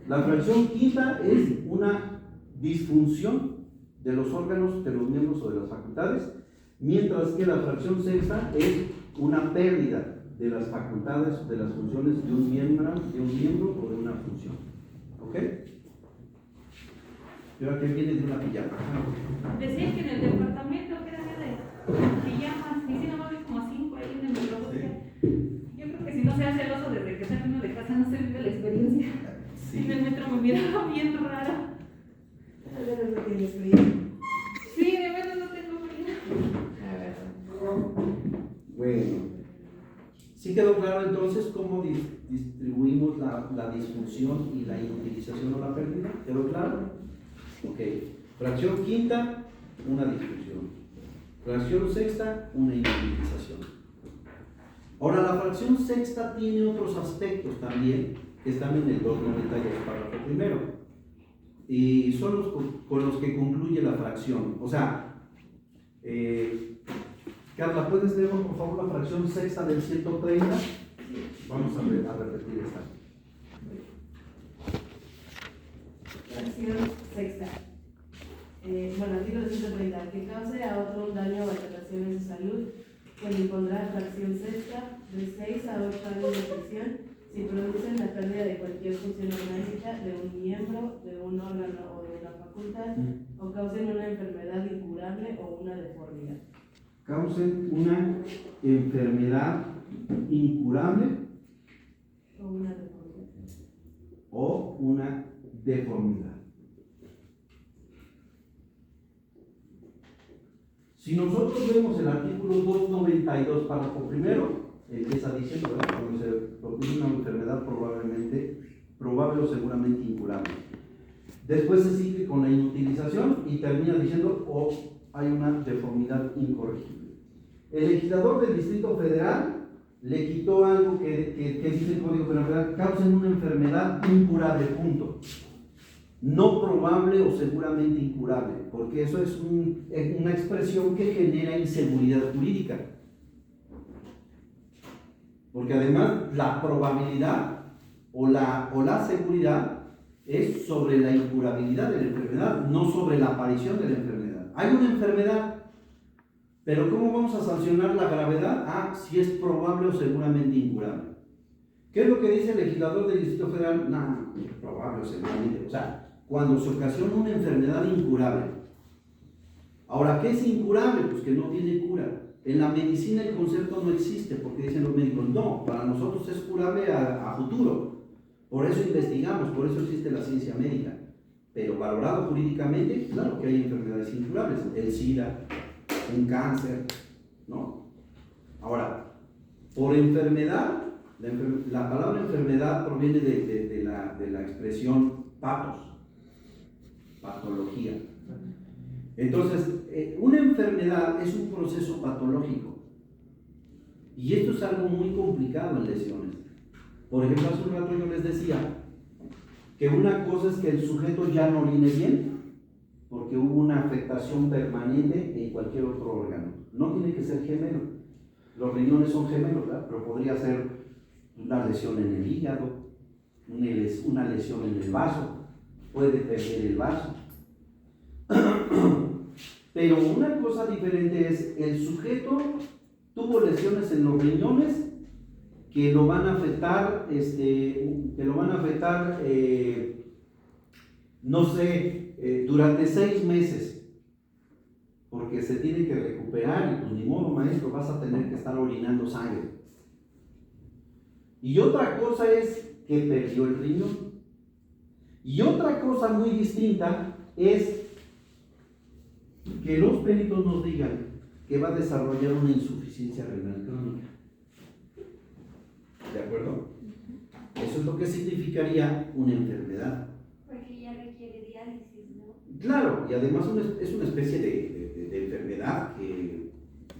La fracción quinta es una disfunción de los órganos, de los miembros o de las facultades, mientras que la fracción sexta es una pérdida de las facultades, de las funciones de un miembro o de una función. ¿Ok? ¿Y ahora qué viene de una pijama? Decía que en el departamento que era de pijamas, y si no me como a 5 ahí en el metro. Sí. Yo creo que si no se hace celoso desde que sale uno de casa, no se vive la experiencia. Sí. En el metro me miraba bien raro. A ver, no tiene frío. Sí, de verdad no tengo frío. ¿Sí quedó claro entonces cómo distribuimos la disfunción y la inutilización o la pérdida? ¿Quedó claro? Ok. Fracción quinta, una disfunción. Fracción sexta, una inutilización. Ahora, la fracción sexta tiene otros aspectos también que están en el 292, párrafo primero. Y son los con los que concluye la fracción. O sea, Carla, ¿puedes leer por favor la fracción sexta del 130? Vamos a repetir esta. Fracción sexta. Artículo 130. Que cause a otro un daño o alteraciones de salud, puede impondrá fracción sexta de 6 a 8 años de prisión si producen la pérdida de cualquier función orgánica de un miembro, de un órgano o de una facultad, o causen una enfermedad incurable o una deformidad. Causen una enfermedad incurable o una deformidad. Si nosotros vemos el artículo 292, párrafo primero, empieza diciendo, ¿verdad?, cuando se produce una enfermedad probable o seguramente incurable. Después se sigue con la inutilización y termina diciendo, o hay una deformidad incorregible. El legislador del Distrito Federal le quitó algo que dice el Código Penal: causen una enfermedad incurable, punto. No probable o seguramente incurable, porque eso es una expresión que genera inseguridad jurídica. Porque además la probabilidad o la seguridad es sobre la incurabilidad de la enfermedad, no sobre la aparición de la enfermedad. Hay una enfermedad, pero ¿cómo vamos a sancionar la gravedad? Si es probable o seguramente incurable. ¿Qué es lo que dice el legislador del Distrito Federal? No, probable o seguramente. O sea, cuando se ocasiona una enfermedad incurable. Ahora, ¿qué es incurable? Pues que no tiene cura. En la medicina el concepto no existe, porque dicen los médicos, no, para nosotros es curable a futuro. Por eso investigamos, por eso existe la ciencia médica. Pero valorado jurídicamente, claro que hay enfermedades incurables. El SIDA, un cáncer, ¿no? Ahora, por enfermedad, la palabra enfermedad proviene de la expresión patos, patología. Entonces, una enfermedad es un proceso patológico. Y esto es algo muy complicado en lesiones. Por ejemplo, hace un rato yo les decía que una cosa es que el sujeto ya no orine bien, porque hubo una afectación permanente en cualquier otro órgano. No tiene que ser gemelo. Los riñones son gemelos, ¿verdad? Pero podría ser una lesión en el hígado, una lesión en el vaso, puede perder el vaso. Pero una cosa diferente es, el sujeto tuvo lesiones en los riñones que lo van a afectar, durante 6 meses, porque se tiene que recuperar y pues ni modo, maestro, vas a tener que estar orinando sangre. Y otra cosa es que perdió el riñón. Y otra cosa muy distinta es que los peritos nos digan que va a desarrollar una insuficiencia renal crónica. ¿De acuerdo? Eso es lo que significaría una enfermedad. Porque ya requiere diálisis, ¿no? Claro, y además es una especie de enfermedad que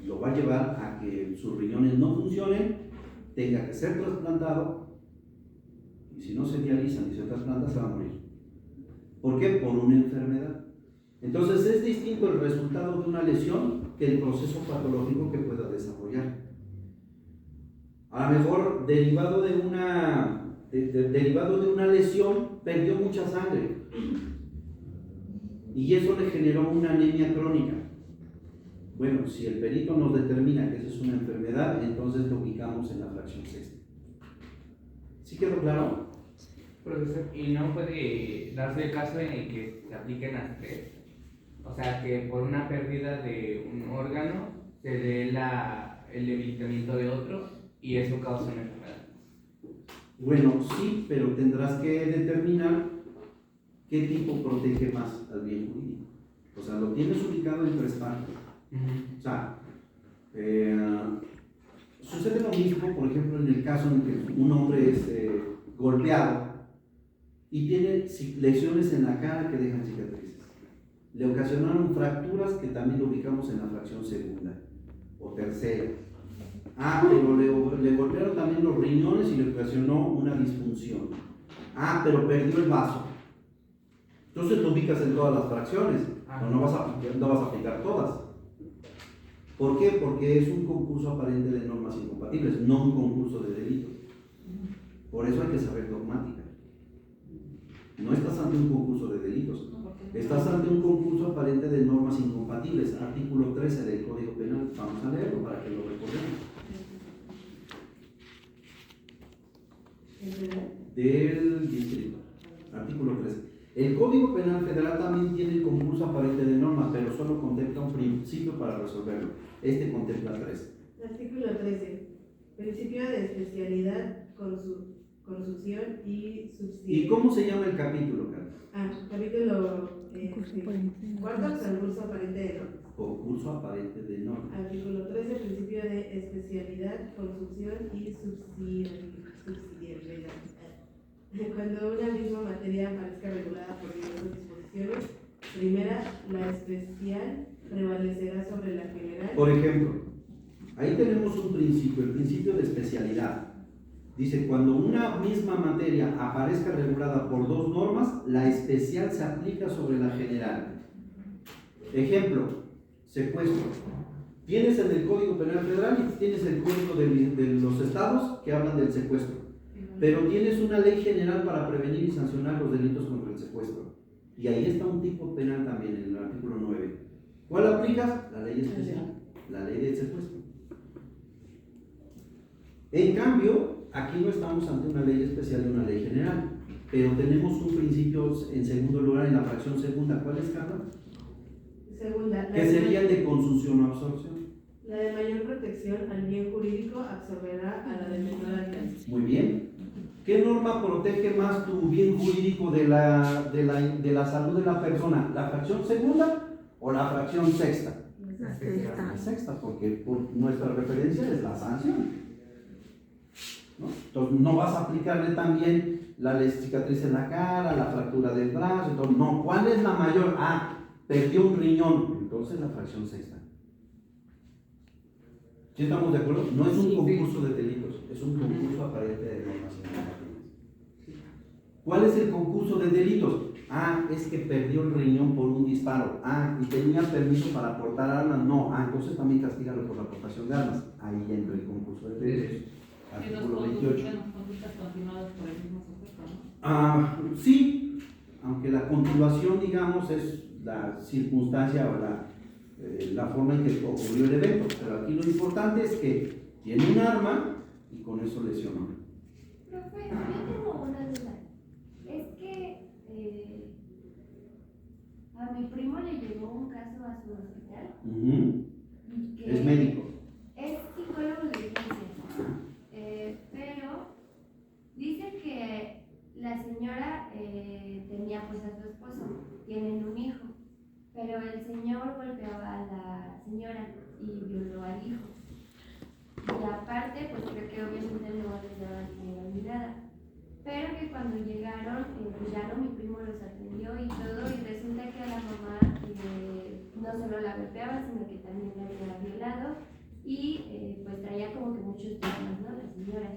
lo va a llevar a que sus riñones no funcionen, tenga que ser trasplantado, y si no se dializan y se trasplanta, se va a morir. ¿Por qué? Por una enfermedad. Entonces es distinto el resultado de una lesión que el proceso patológico que pueda desarrollar. A lo mejor derivado de una lesión perdió mucha sangre y eso le generó una anemia crónica. Bueno, si el perito nos determina que eso es una enfermedad, entonces lo ubicamos en la fracción sexta. ¿Sí quedó claro? Profesor, ¿y no puede darse el caso en el que se apliquen las tres? O sea, que por una pérdida de un órgano se dé el debilitamiento de otro y eso causa una enfermedad. Bueno, sí, pero tendrás que determinar qué tipo protege más al bien jurídico. O sea, lo tienes ubicado en 3 partes. O sea, sucede lo mismo, por ejemplo, en el caso en que un hombre es golpeado y tiene lesiones en la cara que dejan cicatrices. Le ocasionaron fracturas que también lo ubicamos en la fracción segunda o tercera. Pero le golpearon también los riñones y le ocasionó una disfunción. Pero perdió el vaso. Entonces lo ubicas en todas las fracciones, pero no vas a aplicar todas. ¿Por qué? Porque es un concurso aparente de normas incompatibles, no un concurso de delitos. Por eso hay que saber dogmática. No estás ante un concurso de delitos, estás ante un concurso aparente de normas incompatibles. Artículo 13 del Código Penal. Vamos a leerlo para que lo recordemos. Del distrito. Artículo 13. El Código Penal Federal también tiene el concurso aparente de normas, pero solo contempla un principio para resolverlo. Este contempla 3. Artículo 13. Principio de especialidad, consunción y subsidiariedad. ¿Y cómo se llama el capítulo, Carlos? Capítulo Concurso aparente. cuarto, concurso aparente de normas. Concurso aparente de normas. Artículo 13. Principio de especialidad, consunción y subsidiariedad. Cuando una misma materia aparezca regulada por diversas disposiciones, primera, la especial prevalecerá sobre la general. Por ejemplo, ahí tenemos un principio, el principio de especialidad. Dice, cuando una misma materia aparezca regulada por dos normas, la especial se aplica sobre la general. Ejemplo, secuestro. Tienes en el Código Penal Federal y tienes el Código de los estados que hablan del secuestro. Pero tienes una ley general para prevenir y sancionar los delitos contra el secuestro. Y ahí está un tipo penal también en el artículo 9. ¿Cuál aplicas? La ley especial, la ley del secuestro. En cambio, aquí no estamos ante una ley especial y una ley general, pero tenemos un principio en segundo lugar en la fracción segunda. ¿Cuál es, Carla? Segunda. ¿Qué sería el de consunción o absorción? La de mayor protección al bien jurídico absorberá a la de menor alcance. Muy bien. ¿Qué norma protege más tu bien jurídico de la salud de la persona? ¿La fracción segunda o la fracción sexta? La sexta, porque nuestra referencia es la sanción, ¿no? Entonces no vas a aplicarle también la cicatriz en la cara, la fractura del brazo, entonces, no. ¿Cuál es la mayor? Perdió un riñón, entonces la fracción sexta. ¿Sí estamos de acuerdo? No es un concurso de delitos, es un concurso aparente de normas incompatibles. ¿Cuál es el concurso de delitos? Es que perdió el riñón por un disparo. Y tenía permiso para portar armas. No, entonces también castígalo por la aportación de armas. Ahí entra el concurso de delitos. Artículo 28. Conductas continuadas por el mismo sujeto, ¿no? Sí, aunque la continuación, digamos, es la circunstancia o la forma en que ocurrió el evento, pero aquí lo importante es que tiene un arma y con eso lesionó. Profe, yo tengo una duda. Es que a mi primo le llegó un caso a su hospital. Y que Es médico. es psicólogo de urgencias. Pero dice que la señora tenía pues a su esposo, tienen un hijo. Pero el señor golpeaba a la señora y violó al hijo. Y aparte, pues creo que obviamente no les daba dinero ni nada. Pero que cuando llegaron, pues ya no, mi primo los atendió y todo, y resulta que a la mamá no solo la golpeaba, sino que también la había violado y pues traía como que muchos temas, ¿no? La señora.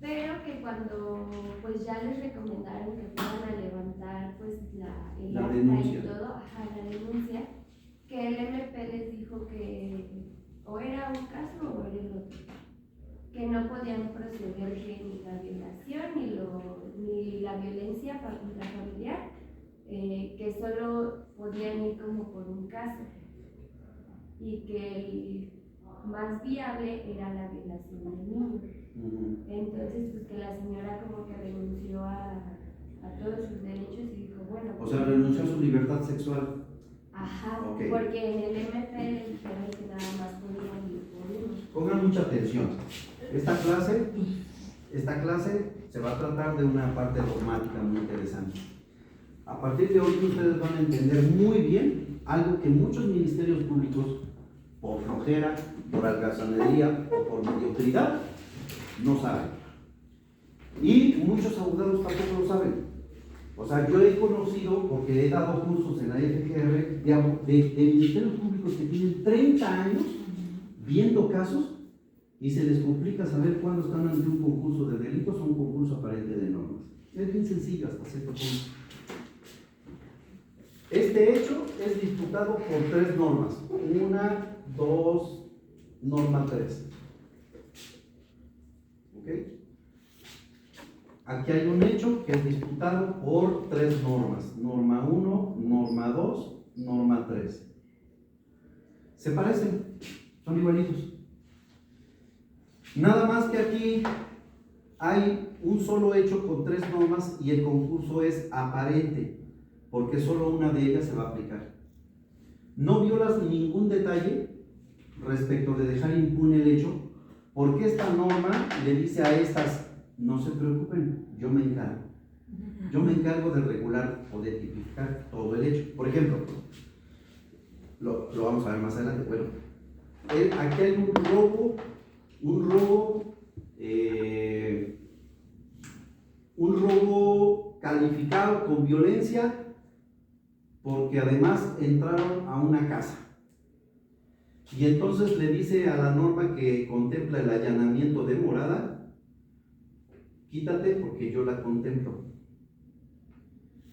Pero que cuando pues ya les recomendaron que fueran a levantar pues el acta denuncia. y todo, la denuncia, que el MP les dijo que o era un caso o era el otro, que no podían proceder ni la violación ni la violencia intrafamiliar, que solo podían ir como por un caso y que el más viable era la violación del niño. Entonces, pues que la señora como que renunció a todos sus derechos y dijo, bueno. O sea, renunció a su libertad sexual. Okay. Porque en el MP le dijeron que nada más podían ir por uno. Pongan mucha atención. Esta clase se va a tratar de una parte dogmática muy interesante. A partir de hoy ustedes van a entender muy bien algo que muchos ministerios públicos, por flojera, por algazanería o por mediocridad, no saben. Y muchos abogados tampoco lo saben. O sea, yo he conocido, porque he dado cursos en la FGR, de ministerios públicos que tienen 30 años viendo casos y se les complica saber cuándo están ante un concurso de delitos o un concurso aparente de normas. Es bien sencillo hasta cierto punto. Este hecho es disputado por 3 normas. 1, 2, norma 3. ¿Ok? Aquí hay un hecho que es disputado por 3 normas. Norma 1, norma 2, norma 3. Se parecen, son igualitos. Nada más que aquí hay un solo hecho con 3 normas y el concurso es aparente, porque solo una de ellas se va a aplicar. No violas ningún detalle respecto de dejar impune el hecho, porque esta norma le dice a estas: no se preocupen, yo me encargo. Yo me encargo de regular o de tipificar todo el hecho. Por ejemplo, lo vamos a ver más adelante. Bueno, aquí hay un robo calificado con violencia, porque además entraron a una casa. Y entonces le dice a la norma que contempla el allanamiento de morada: quítate porque yo la contemplo.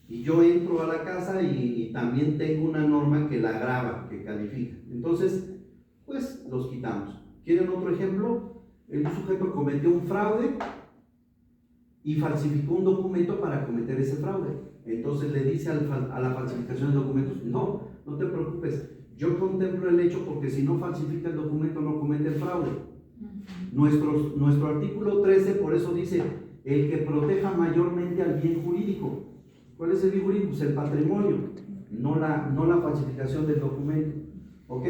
Y yo entro a la casa y también tengo una norma que la grava, que califica. Entonces, pues los quitamos. ¿Quieren otro ejemplo? El sujeto cometió un fraude y falsificó un documento para cometer ese fraude. Entonces le dice a la falsificación de documentos: no te preocupes, yo contemplo el hecho, porque si no falsifica el documento no comete el fraude. Nuestro artículo 13 por eso dice: el que proteja mayormente al bien jurídico. ¿Cuál es el bien jurídico? Pues el patrimonio, no la falsificación del documento. ¿Ok?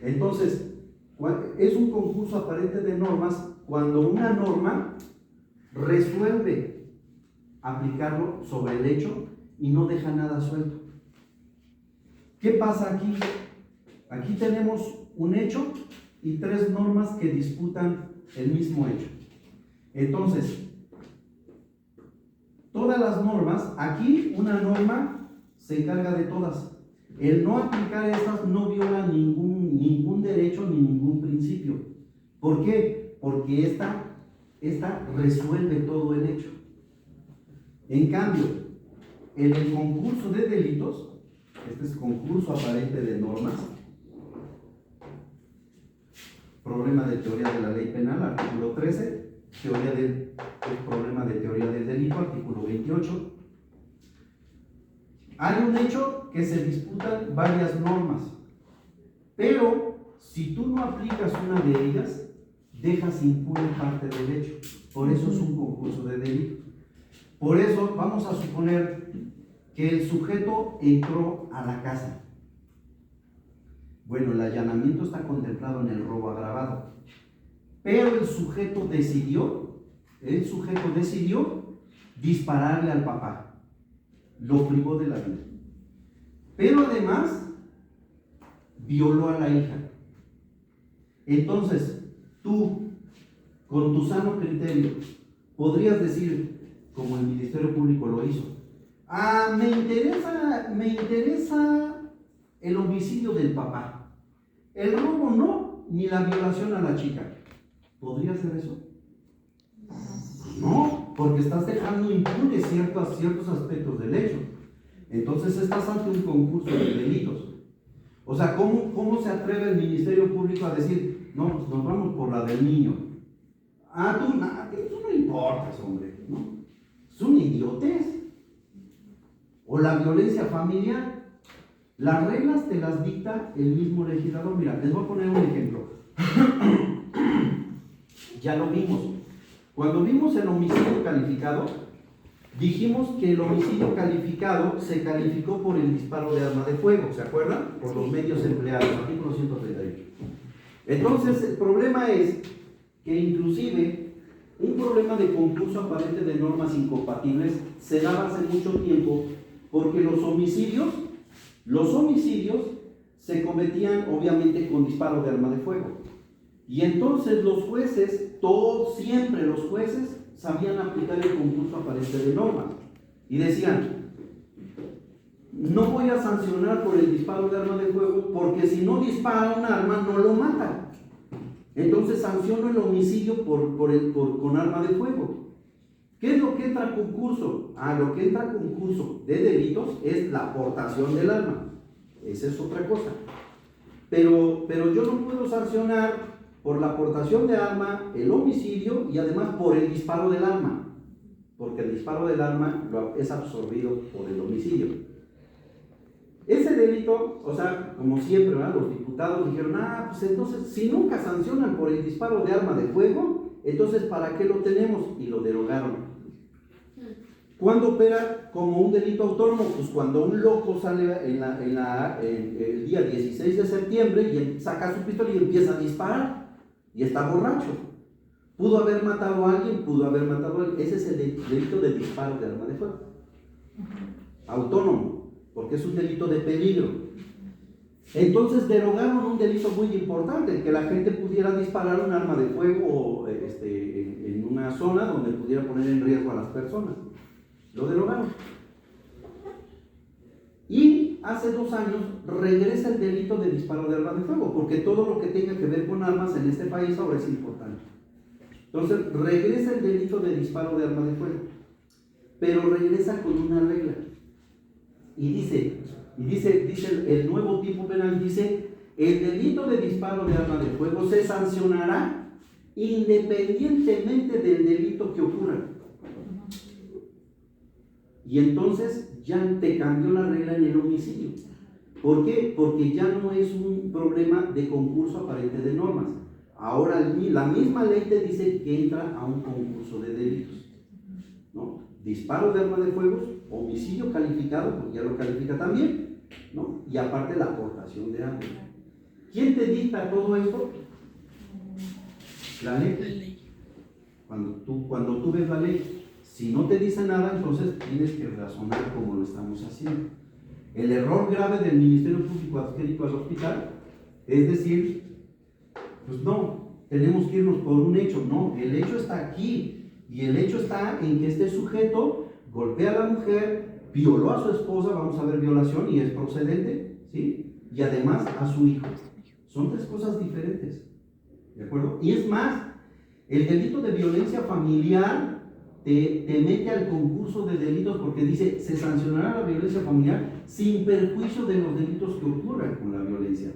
Entonces, es un concurso aparente de normas cuando una norma resuelve aplicarlo sobre el hecho y no deja nada suelto. ¿Qué pasa aquí? Aquí tenemos un hecho y 3 normas que disputan el mismo hecho. Entonces, todas las normas, aquí una norma se encarga de todas. El no aplicar estas no viola ningún derecho ni ningún principio. ¿Por qué? Porque esta resuelve todo el hecho. En cambio, en el concurso de delitos, este es concurso aparente de normas, problema de teoría de la ley penal, artículo 13, problema de teoría del delito, artículo 28. Hay un hecho que se disputan varias normas, pero si tú no aplicas una de ellas, dejas impune parte del hecho. Por eso es un concurso de delito. Por eso vamos a suponer que el sujeto entró a la casa. Bueno, el allanamiento está contemplado en el robo agravado, pero el sujeto decidió dispararle al papá, lo privó de la vida, pero además violó a la hija. Entonces, tú, con tu sano criterio, podrías decir, como el Ministerio Público lo hizo: me interesa el homicidio del papá, el robo no, ni la violación a la chica. ¿Podría hacer eso? No, porque estás dejando impunes ciertos aspectos del hecho. Entonces estás ante un concurso de delitos. O sea, ¿cómo se atreve el Ministerio Público a decir: no, pues nos vamos por la del niño? Tú no importas, hombre, ¿no? Es una idiotez. O la violencia familiar. Las reglas te las dicta el mismo legislador. Mira, les voy a poner un ejemplo. Ya lo vimos. Cuando vimos el homicidio calificado, dijimos que el homicidio calificado se calificó por el disparo de arma de fuego, ¿se acuerdan? Por los medios empleados, artículo 138. Entonces, el problema es que inclusive un problema de concurso aparente de normas incompatibles se daba hace mucho tiempo, porque los homicidios se cometían obviamente con disparo de arma de fuego. Y entonces los jueces, todos, siempre los jueces, sabían aplicar el concurso aparente de normas. Y decían, no voy a sancionar por el disparo de arma de fuego, porque si no dispara un arma, no lo mata. Entonces sanciono el homicidio con arma de fuego. ¿Qué es lo que entra a concurso? Lo que entra a concurso de delitos es la aportación del arma. Esa es otra cosa. Pero yo no puedo sancionar por la aportación de arma, el homicidio y además por el disparo del arma, porque el disparo del arma es absorbido por el homicidio. Ese delito, o sea, como siempre, ¿verdad? Los diputados dijeron, pues entonces, si nunca sancionan por el disparo de arma de fuego, entonces ¿para qué lo tenemos? Y lo derogaron. ¿Cuándo opera como un delito autónomo? Pues cuando un loco sale el día 16 de septiembre y saca su pistola y empieza a disparar y está borracho. ¿Pudo haber matado a alguien? Pudo haber matado a alguien. Ese es el delito de disparo de arma de fuego. Autónomo, porque es un delito de peligro. Entonces derogaron un delito muy importante, que la gente pudiera disparar un arma de fuego en una zona donde pudiera poner en riesgo a las personas. Lo derogaron. Y hace 2 años regresa el delito de disparo de arma de fuego, porque todo lo que tenga que ver con armas en este país ahora es importante. Entonces regresa el delito de disparo de arma de fuego, pero regresa con una regla. Y dice el nuevo tipo penal, dice, el delito de disparo de arma de fuego se sancionará independientemente del delito que ocurra. Y entonces ya te cambió la regla en el homicidio. ¿Por qué? Porque ya no es un problema de concurso aparente de normas. Ahora la misma ley te dice que entra a un concurso de delitos, ¿no? Disparo de arma de fuego, homicidio calificado, porque ya lo califica también, ¿no? Y aparte la aportación de armas. ¿Quién te dicta todo esto? La ley. Cuando tú ves la ley, si no te dice nada, entonces tienes que razonar como lo estamos haciendo. El error grave del Ministerio Público adscrito al hospital es decir, pues no, tenemos que irnos por un hecho. No, el hecho está aquí, y el hecho está en que este sujeto golpea a la mujer, violó a su esposa, vamos a ver violación, y es procedente, ¿sí? Y además a su hijo. Son 3 cosas diferentes, ¿de acuerdo? Y es más, el delito de violencia familiar te mete al concurso de delitos, porque dice, se sancionará la violencia familiar sin perjuicio de los delitos que ocurran con la violencia.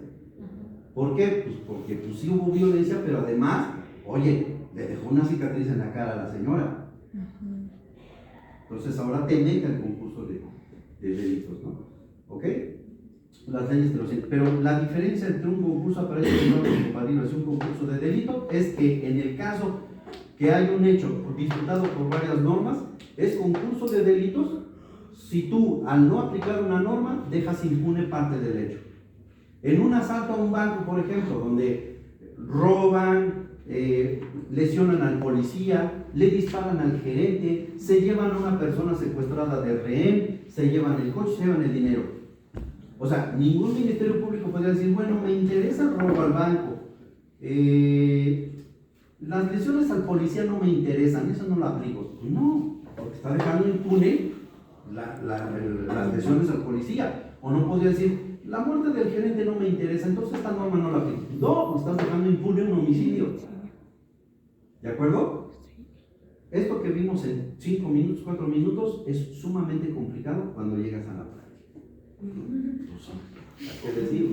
¿Por qué? Pues porque sí hubo violencia, pero además, oye, le dejó una cicatriz en la cara a la señora. Entonces ahora te mete al concurso de delitos, ¿no? ¿Ok? Las leyes te lo dicen. Pero la diferencia entre un concurso aparente de normas compatibles y un concurso de delito es que en el caso que hay un hecho disputado por varias normas, es concurso de delitos si tú, al no aplicar una norma, dejas impune parte del hecho. En un asalto a un banco, por ejemplo, donde roban, lesionan al policía, le disparan al gerente, se llevan a una persona secuestrada de rehén, se llevan el coche, se llevan el dinero. O sea, ningún ministerio público podría decir, bueno, me interesa el robo al banco, las lesiones al policía no me interesan, eso no lo aplico. No, porque está dejando impune las lesiones al policía. O no podría decir, la muerte del gerente no me interesa, entonces esta norma no la aplico. No, estás dejando impune un homicidio. ¿De acuerdo? Esto que vimos en 5 minutos, 4 minutos, es sumamente complicado cuando llegas a la práctica. ¿Qué les digo?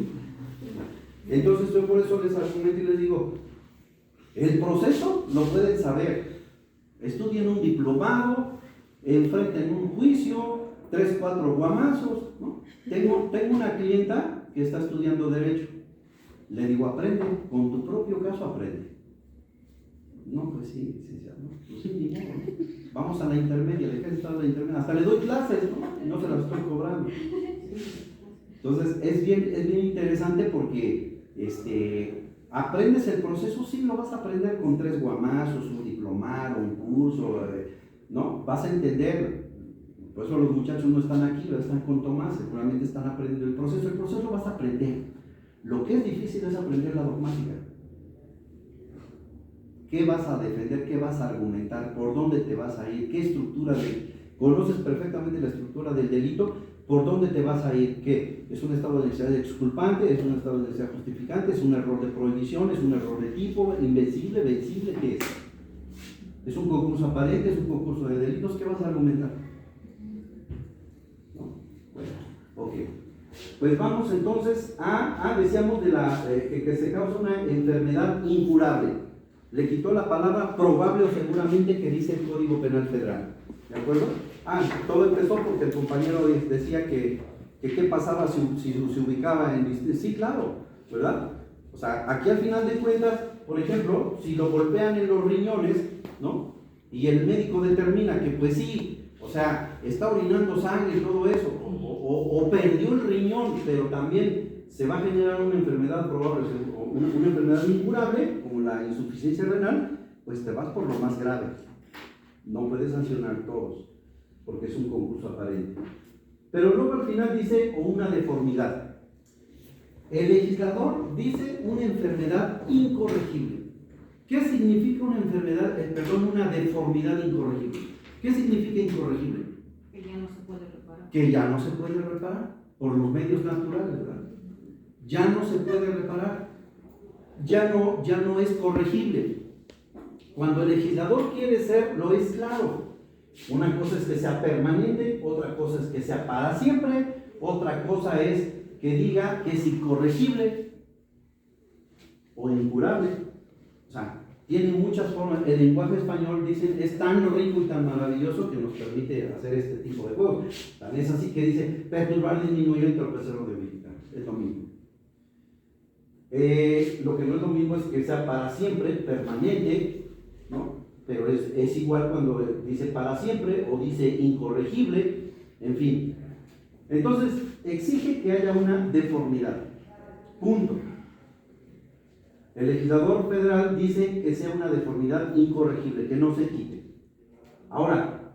Entonces yo por eso les argumento y les digo, el proceso lo pueden saber. Estudien un diplomado, enfrenten un juicio, 3, 4 guamazos, ¿no? Tengo una clienta que está estudiando Derecho. Le digo, aprende, con tu propio caso aprende. No, pues sí, licenciado, no, pues sí, ni modo, ¿no? Vamos a la intermedia, ¿de qué está la intermedia? Hasta le doy clases, ¿no? Y no se las estoy cobrando. Entonces, es bien interesante porque aprendes el proceso, sí lo vas a aprender con 3 guamazos, un diplomado, un curso, ¿no? Vas a entender. Por eso los muchachos no están aquí, están con Tomás, seguramente están aprendiendo el proceso lo vas a aprender. Lo que es difícil es aprender la dogmática. qué vas a defender, qué vas a argumentar, por dónde te vas a ir, qué estructura conoces perfectamente la estructura del delito, por dónde te vas a ir, qué es un estado de necesidad exculpante, es un estado de necesidad justificante, es un error de prohibición, es un error de tipo, invencible, vencible, ¿qué es? ¿Es un concurso aparente, es un concurso de delitos? ¿Qué vas a argumentar? ¿No? Bueno, ok. Pues vamos entonces decíamos de que se causa una enfermedad incurable. Le quitó la palabra probable o seguramente que dice el Código Penal Federal. ¿De acuerdo? Todo empezó porque el compañero decía que qué pasaba si se ubicaba en... Sí, claro, ¿verdad? O sea, aquí al final de cuentas, por ejemplo, si lo golpean en los riñones, ¿no? Y el médico determina que pues sí, o sea, está orinando sangre y todo eso, o perdió el riñón, pero también se va a generar una enfermedad probable, o una enfermedad incurable, como la insuficiencia renal, pues te vas por lo más grave. No puedes sancionar todos, porque es un concurso aparente. Pero luego al final dice, o una deformidad. El legislador dice una enfermedad incorregible. ¿Qué significa una enfermedad, una deformidad incorregible? ¿Qué significa incorregible? Que ya no se puede reparar. Que ya no se puede reparar por los medios naturales, ¿verdad? Ya no se puede reparar, ya no es corregible. Cuando el legislador quiere ser, lo es claro. Una cosa es que sea permanente, otra cosa es que sea para siempre, otra cosa es que diga que es incorregible o incurable. O sea, tiene muchas formas. El lenguaje español, dicen, es tan rico y tan maravilloso que nos permite hacer este tipo de juegos. Tan es así que dice, perturbar, disminuir, entorpecer o debilitar. Es lo mismo. Lo que no es lo mismo es que sea para siempre, permanente, ¿no? Pero es igual cuando dice para siempre o dice incorregible, en fin. Entonces, exige que haya una deformidad. Punto. El legislador federal dice que sea una deformidad incorregible, que no se quite. Ahora,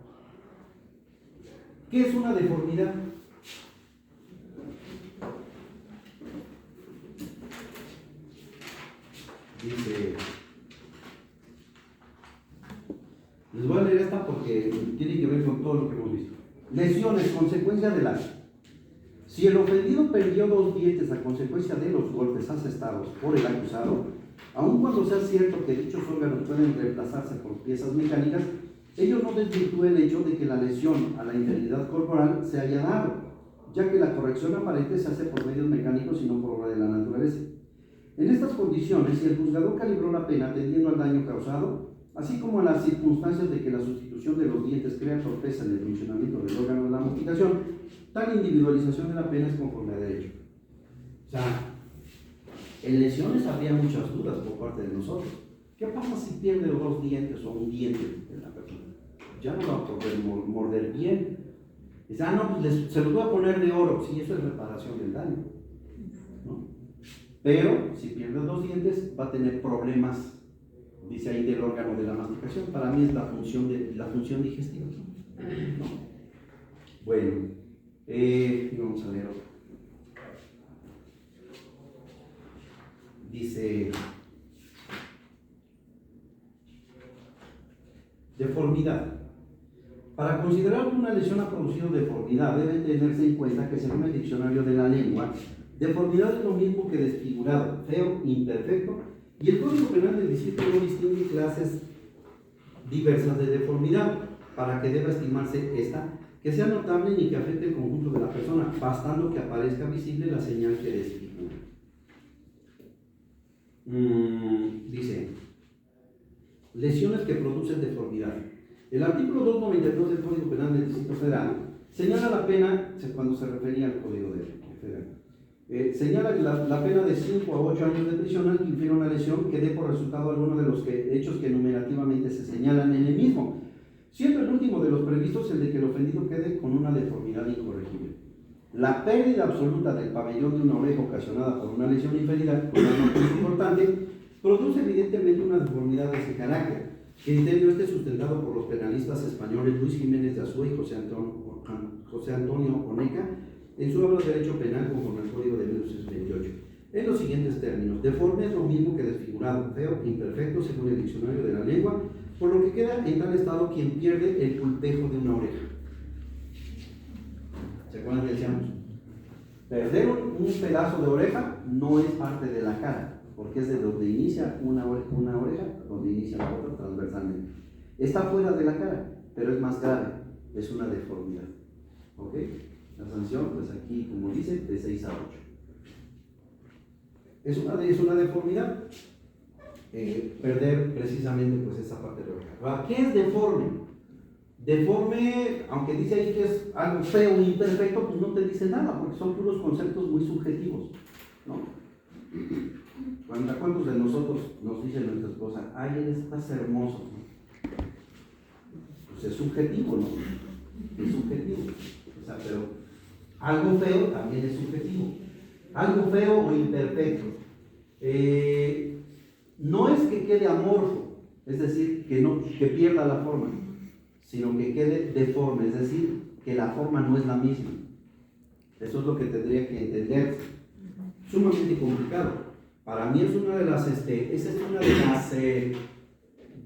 ¿qué es una deformidad? Dice, les voy a leer esta porque tiene que ver con todo lo que hemos visto. Lesiones, consecuencia del acto. Si el ofendido perdió 2 dientes a consecuencia de los golpes asestados por el acusado, aun cuando sea cierto que dichos órganos pueden reemplazarse por piezas mecánicas, ello no desvirtúa el hecho de que la lesión a la integridad corporal se haya dado, ya que la corrección aparente se hace por medios mecánicos y no por obra de la naturaleza. En estas condiciones, si el juzgador calibró la pena atendiendo al daño causado, así como a las circunstancias de que la sustitución de los dientes crea torpeza en el funcionamiento del órgano de la masticación, tal individualización de la pena es conforme a derecho. O sea, en lesiones habría muchas dudas por parte de nosotros. ¿Qué pasa si pierde 2 dientes o un diente de la persona? Ya no va a poder morder bien. Dice, no, pues se los voy a poner de oro. Sí, eso es reparación del daño, ¿no? Pero si pierde 2 dientes, va a tener problemas, dice ahí, del órgano de la masticación. Para mí es la función digestiva, ¿no? Bueno, vamos a leer otro. Dice, deformidad. Para considerar que una lesión ha producido deformidad, debe tenerse en cuenta que según el diccionario de la lengua, deformidad es lo mismo que desfigurado, feo, imperfecto, y el Código Penal del Distrito no distingue clases diversas de deformidad para que deba estimarse esta, que sea notable ni que afecte el conjunto de la persona, bastando que aparezca visible la señal que desfigura. Dice, lesiones que producen deformidad. El artículo 292 del Código Penal del Distrito Federal señala la pena, cuando se refería al Código Federal, señala la pena de 5 a 8 años de prisión al que infiera una lesión que dé por resultado alguno de los hechos que enumerativamente se señalan en el mismo, siendo el último de los previstos el de que el ofendido quede con una deformidad incorregible. La pérdida absoluta del pabellón de una oreja ocasionada por una lesión inferida, con una nota importante, produce evidentemente una deformidad de ese carácter, criterio este sustentado por los penalistas españoles Luis Jiménez de Azúa y José Antonio Oneca en su obra Derecho Penal conforme al Código de 1928. en los siguientes términos. Deforme es lo mismo que desfigurado, feo, imperfecto, según el diccionario de la lengua, por lo que queda en tal estado quien pierde el pulpejo de una oreja. ¿Se acuerdan que decíamos? Perder un pedazo de oreja no es parte de la cara, porque es de donde inicia una oreja, donde inicia la otra transversalmente. Está fuera de la cara, pero es más grave, es una deformidad. ¿Ok? La sanción, pues aquí, como dice, de 6 a 8. Es una deformidad. Perder precisamente pues esa parte de la oreja. Ahora, ¿qué es deforme? Deforme, aunque dice ahí que es algo feo e imperfecto, pues no te dice nada, porque son puros conceptos muy subjetivos, ¿no? ¿Cuántos de nosotros nos dice nuestra esposa, ay, estás hermoso? Pues es subjetivo, ¿no? Es subjetivo. O sea, pero algo feo también es subjetivo. Algo feo o imperfecto. No es que quede amorfo, es decir, que pierda la forma, sino que quede deforme, es decir, que la forma no es la misma. Eso es lo que tendría que entender. Sumamente complicado. Para mí es una de las, esa es una de las,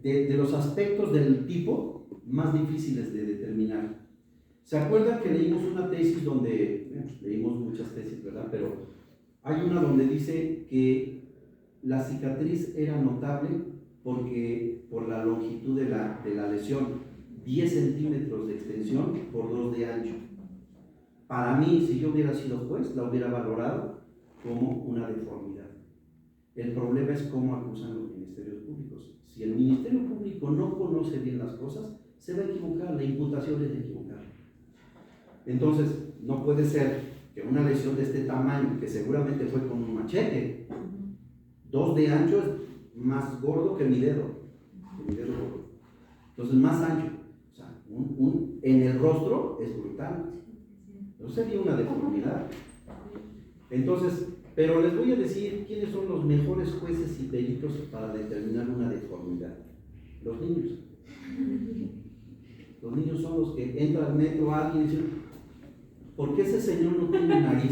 de los aspectos del tipo más difíciles de determinar. ¿Se acuerdan que leímos una tesis donde, leímos muchas tesis, ¿verdad? Pero hay una donde dice que la cicatriz era notable porque por la longitud de la lesión, 10 centímetros de extensión por 2 de ancho. Para mí, si yo hubiera sido juez, la hubiera valorado como una deformidad. El problema es cómo acusan los ministerios públicos. Si el ministerio público no conoce bien las cosas, se va a equivocar, la imputación es de equivocar. Entonces, no puede ser que una lesión de este tamaño, que seguramente fue con un machete, 2 de ancho es más gordo que mi dedo gordo. Entonces, más ancho. O sea, en el rostro es brutal. No sería una deformidad. Entonces, pero les voy a decir quiénes son los mejores jueces y peritos para determinar una deformidad. Los niños. Los niños son los que entran al metro a alguien y dicen, ¿por qué ese señor no tiene nariz?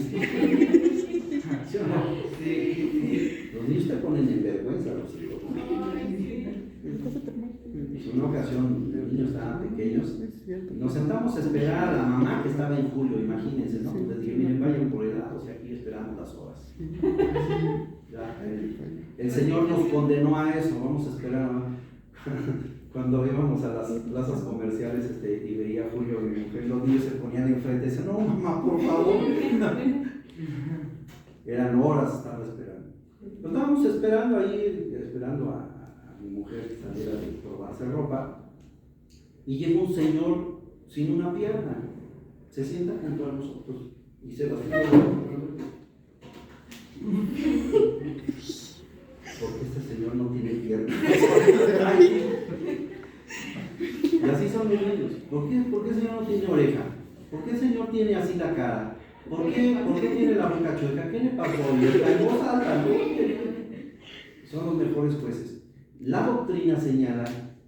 ¿Sí o no? Sí. Los niños te ponen en vergüenza, los hijos. En una ocasión, los niños estaban pequeños, nos sentamos a esperar a la mamá que estaba en Julio, imagínense, ¿no? Les dije, miren, vayan por helados y aquí esperamos las horas. Ya, el Señor nos condenó a eso, vamos a esperar, ¿no? Cuando íbamos a las plazas comerciales y veía a Julio y mi mujer, los niños se ponían enfrente y decían, no, mamá, por favor. Eran horas, estaba esperando. Nos estábamos esperando ahí, esperando a mi mujer que saliera de probarse ropa, y llega un señor sin una pierna, se sienta junto a nosotros y se va porque este señor no tiene pierna. Y así son los niños. ¿Por qué el señor no tiene oreja? ¿Por qué el señor tiene así la cara? ¿Por qué tiene la boca chueca? ¿Qué le pasó? Y en voz alta, ¿no? Son los mejores jueces. La doctrina señala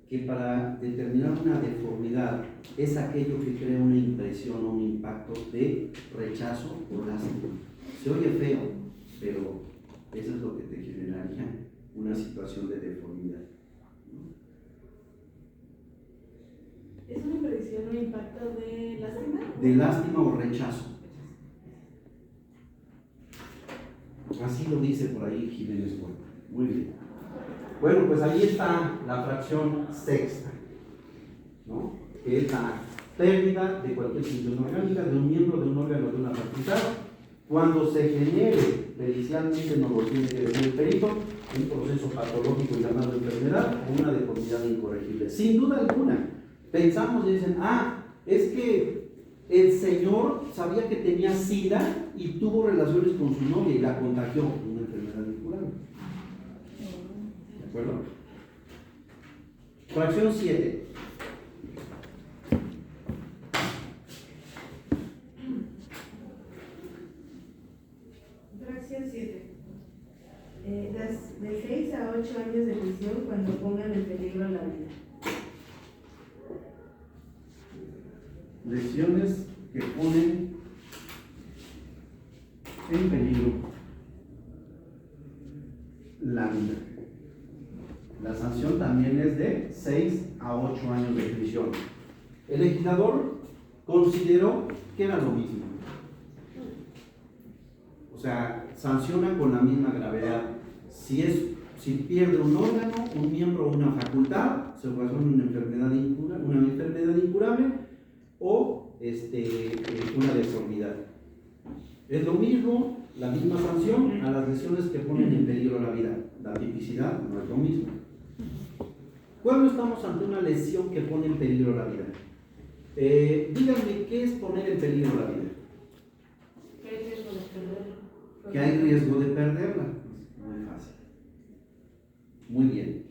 que para determinar una deformidad es aquello que crea una impresión o un impacto de rechazo o lástima. Se oye feo, pero eso es lo que te generaría una situación de deformidad. ¿Es una impresión o impacto de lástima? De lástima o rechazo. Así lo dice por ahí Jiménez Bueno. Muy bien. Bueno, pues ahí está la fracción sexta, ¿no? Que es la pérdida de cualquier función orgánica de un miembro de un órgano de una facultad. Cuando se genere pericialmente, nos lo tiene que decir el perito, un proceso patológico llamado enfermedad o una deformidad incorregible. Sin duda alguna, pensamos y dicen, es que el señor sabía que tenía SIDA y tuvo relaciones con su novia y la contagió, una enfermedad incurable. ¿De acuerdo? Fracción 7. Fracción 7. De 6 a 8 años de prisión cuando pongan en peligro la vida. Lesiones que ponen en peligro 8 años de prisión. El legislador consideró que era lo mismo. O sea, sanciona con la misma gravedad. Si pierde un órgano, un miembro o una facultad, se ocasiona una enfermedad incurable o una deformidad. Es lo mismo, la misma sanción a las lesiones que ponen en peligro la vida. La tipicidad no es lo mismo. ¿Cuándo estamos ante una lesión que pone en peligro la vida? Díganme, ¿qué es poner en peligro la vida? ¿Qué hay riesgo de perderlo? Que hay riesgo de perderla. Muy fácil. Muy bien.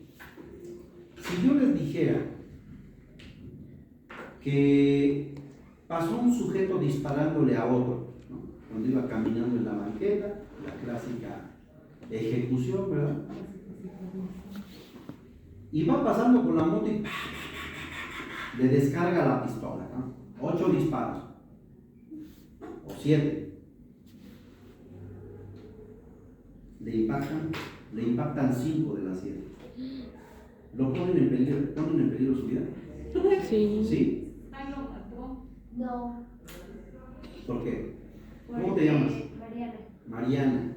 Si yo les dijera que pasó un sujeto disparándole a otro, ¿no? Cuando iba caminando en la banqueta, la clásica ejecución, ¿verdad? Y va pasando con la moto y le descarga la pistola, ¿no? 8 disparos o 7. Le impactan 5 de las 7. ¿Lo ponen en peligro su vida? Sí. ¿Sí? Ay, lo mató. No. ¿Por qué? ¿Cómo Porque- te llamas? Mariana. Mariana.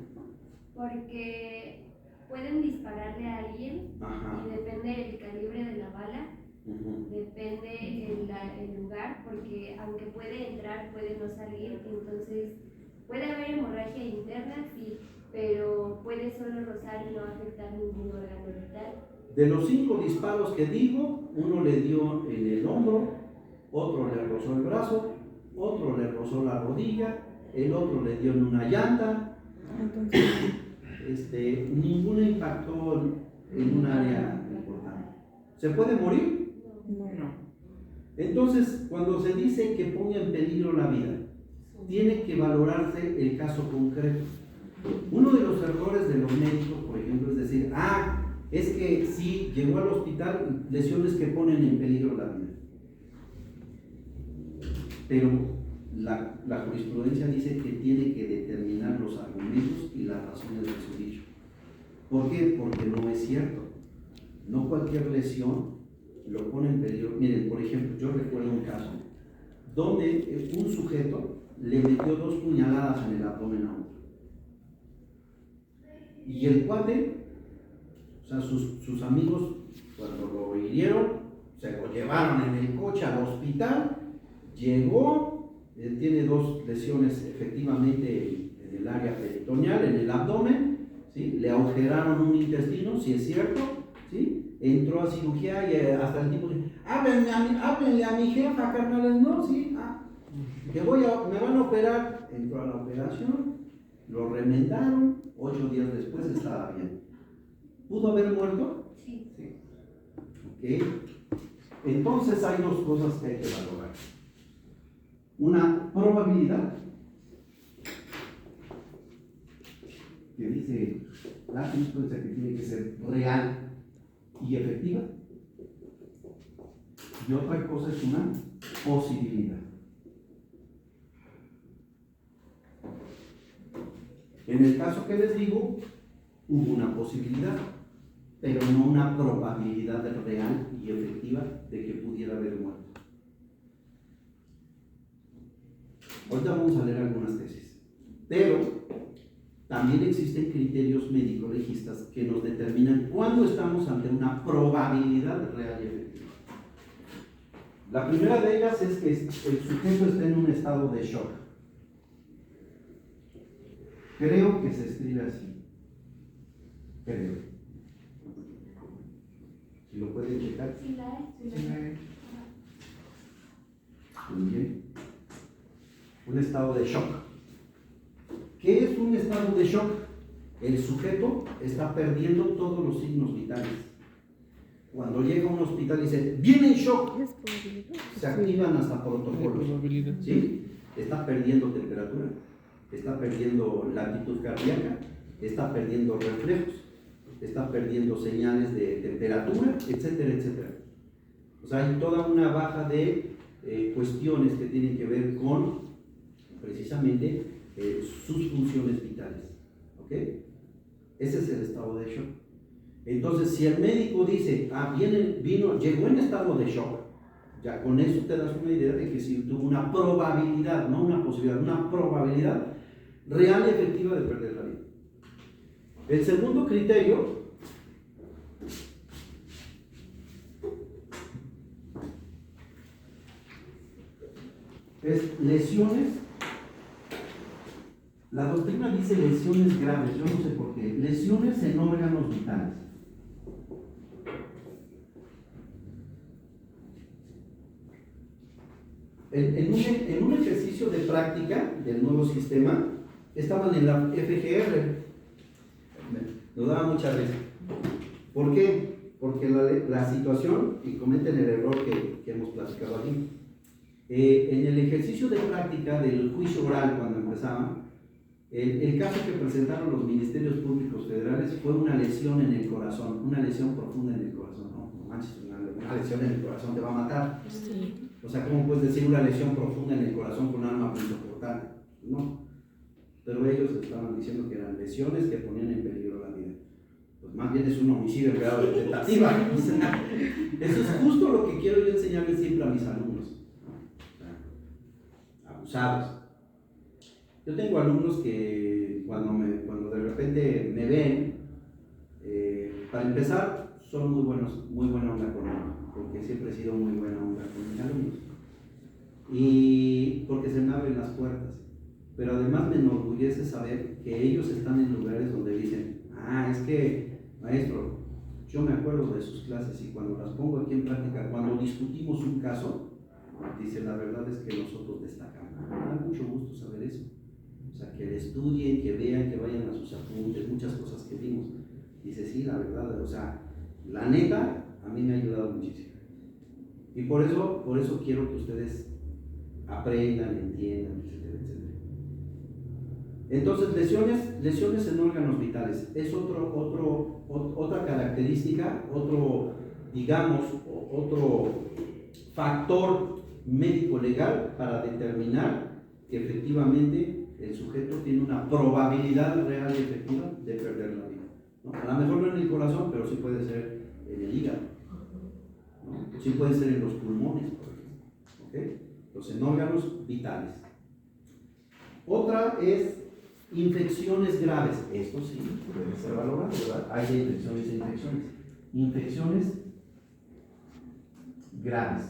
Porque pueden dispararle a alguien Ajá. y depende del calibre de la bala, Ujú. depende el lugar, porque aunque puede entrar, puede no salir, entonces puede haber hemorragia interna, sí, pero puede solo rozar y no afectar ningún órgano vital. De los 5 disparos que digo, uno le dio en el hombro, otro le rozó el brazo, otro le rozó la rodilla, el otro le dio en una llanta. Entonces, Ninguno impactó en un área importante. ¿Se puede morir? no. Entonces, cuando se dice que ponga en peligro la vida, tiene que valorarse el caso concreto. Uno de los errores de los médicos, por ejemplo, es decir, es que sí, llegó al hospital, lesiones que ponen en peligro la vida. Pero la jurisprudencia dice que tiene que determinar los argumentos y las razones de su dicho. ¿Por qué? Porque no es cierto. No cualquier lesión lo pone en peligro. Miren, por ejemplo, yo recuerdo un caso donde un sujeto le metió 2 puñaladas en el abdomen a otro. Y el cuate, o sea, sus amigos, cuando lo hirieron, se lo llevaron en el coche al hospital, llegó, él tiene 2 lesiones efectivamente en el área peritoneal, en el abdomen, ¿sí? Le agujeraron un intestino, si es cierto, ¿sí? Entró a cirugía y hasta el tipo dice, háblenle a mi jefa, carnales, no, sí, me van a operar. Entró a la operación, lo remendaron, 8 días después estaba bien. ¿Pudo haber muerto? Sí. Sí. ¿Ok? Entonces hay 2 cosas que hay que valorar. Una probabilidad, que dice la jurisprudencia que tiene que ser real y efectiva, y otra cosa es una posibilidad. En el caso que les digo, hubo una posibilidad, pero no una probabilidad real y efectiva de que pudiera haber muerto. Ahorita vamos a leer algunas tesis, pero también existen criterios médico-legistas que nos determinan cuándo estamos ante una probabilidad real y efectiva. La primera de ellas es que el sujeto esté en un estado de shock. Creo que se escribe así. Creo. Si lo pueden checar. Sí, la es. Sí, Muy bien. Un estado de shock. ¿Qué es un estado de shock? El sujeto está perdiendo todos los signos vitales. Cuando llega a un hospital y dice, viene en shock, ¿Es probabilidad? se activan hasta protocolos. ¿Sí? Está perdiendo temperatura, está perdiendo latitud cardíaca, está perdiendo reflejos, está perdiendo señales de temperatura, etcétera, etcétera. O sea, hay toda una baja de cuestiones que tienen que ver con precisamente sus funciones vitales. ¿Ok? Ese es el estado de shock. Entonces, si el médico dice, llegó en estado de shock, ya con eso te das una idea de que si tuvo una probabilidad, no una posibilidad, una probabilidad real y efectiva de perder la vida. El segundo criterio es lesiones. La doctrina dice lesiones graves, yo no sé por qué. Lesiones en órganos vitales. En un ejercicio de práctica del nuevo sistema, estaban en la FGR. Nos daba mucha risa. ¿Por qué? Porque la situación, y cometen el error que hemos platicado aquí, en el ejercicio de práctica del juicio oral cuando empezaba, el caso que presentaron los ministerios públicos federales fue una lesión en el corazón, una lesión profunda en el corazón. No manches, una lesión en el corazón te va a matar. Sí. O sea, ¿cómo puedes decir una lesión profunda en el corazón con un arma punzocortante? No. Pero ellos estaban diciendo que eran lesiones que ponían en peligro la vida. Pues más bien es un homicidio en grado de tentativa. O sea, eso es justo lo que quiero yo enseñarles siempre a mis alumnos. O sea, abusados. Yo tengo alumnos que cuando de repente me ven, para empezar, son muy buena onda conmigo, porque siempre he sido muy buena onda con mis alumnos. Y porque se me abren las puertas. Pero además me enorgullece saber que ellos están en lugares donde dicen, es que, maestro, yo me acuerdo de sus clases y cuando las pongo aquí en práctica, cuando discutimos un caso, dice, la verdad es que nosotros destacamos. Me da mucho gusto saber eso. O sea, que estudien, que vean, que vayan a sus apuntes, muchas cosas que vimos. Dice, sí, la verdad, o sea, la neta, a mí me ha ayudado muchísimo. Y por eso quiero que ustedes aprendan, entiendan, etcétera, etcétera. Entonces, lesiones en órganos vitales es otra característica, otro factor médico-legal para determinar que efectivamente el sujeto tiene una probabilidad real y efectiva de perder la vida, ¿no? A lo mejor no en el corazón, pero sí puede ser en el hígado, ¿no? Sí puede ser en los pulmones, por ejemplo, ¿okay? Entonces, en órganos vitales. Otra es infecciones graves. Esto sí puede ser valorado, ¿verdad? Hay infecciones e infecciones. Infecciones graves.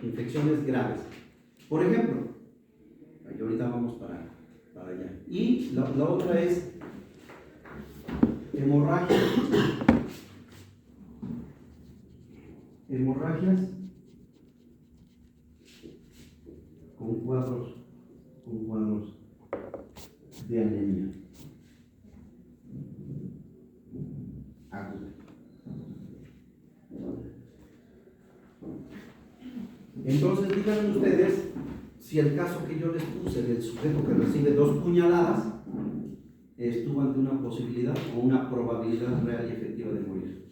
Infecciones graves. Por ejemplo, aquí ahorita vamos para allá. Y la otra es hemorragias con cuadros de anemia aguda. Entonces díganme ustedes si el caso que yo les puse del sujeto que recibe 2 puñaladas estuvo ante una posibilidad o una probabilidad real y efectiva de morir.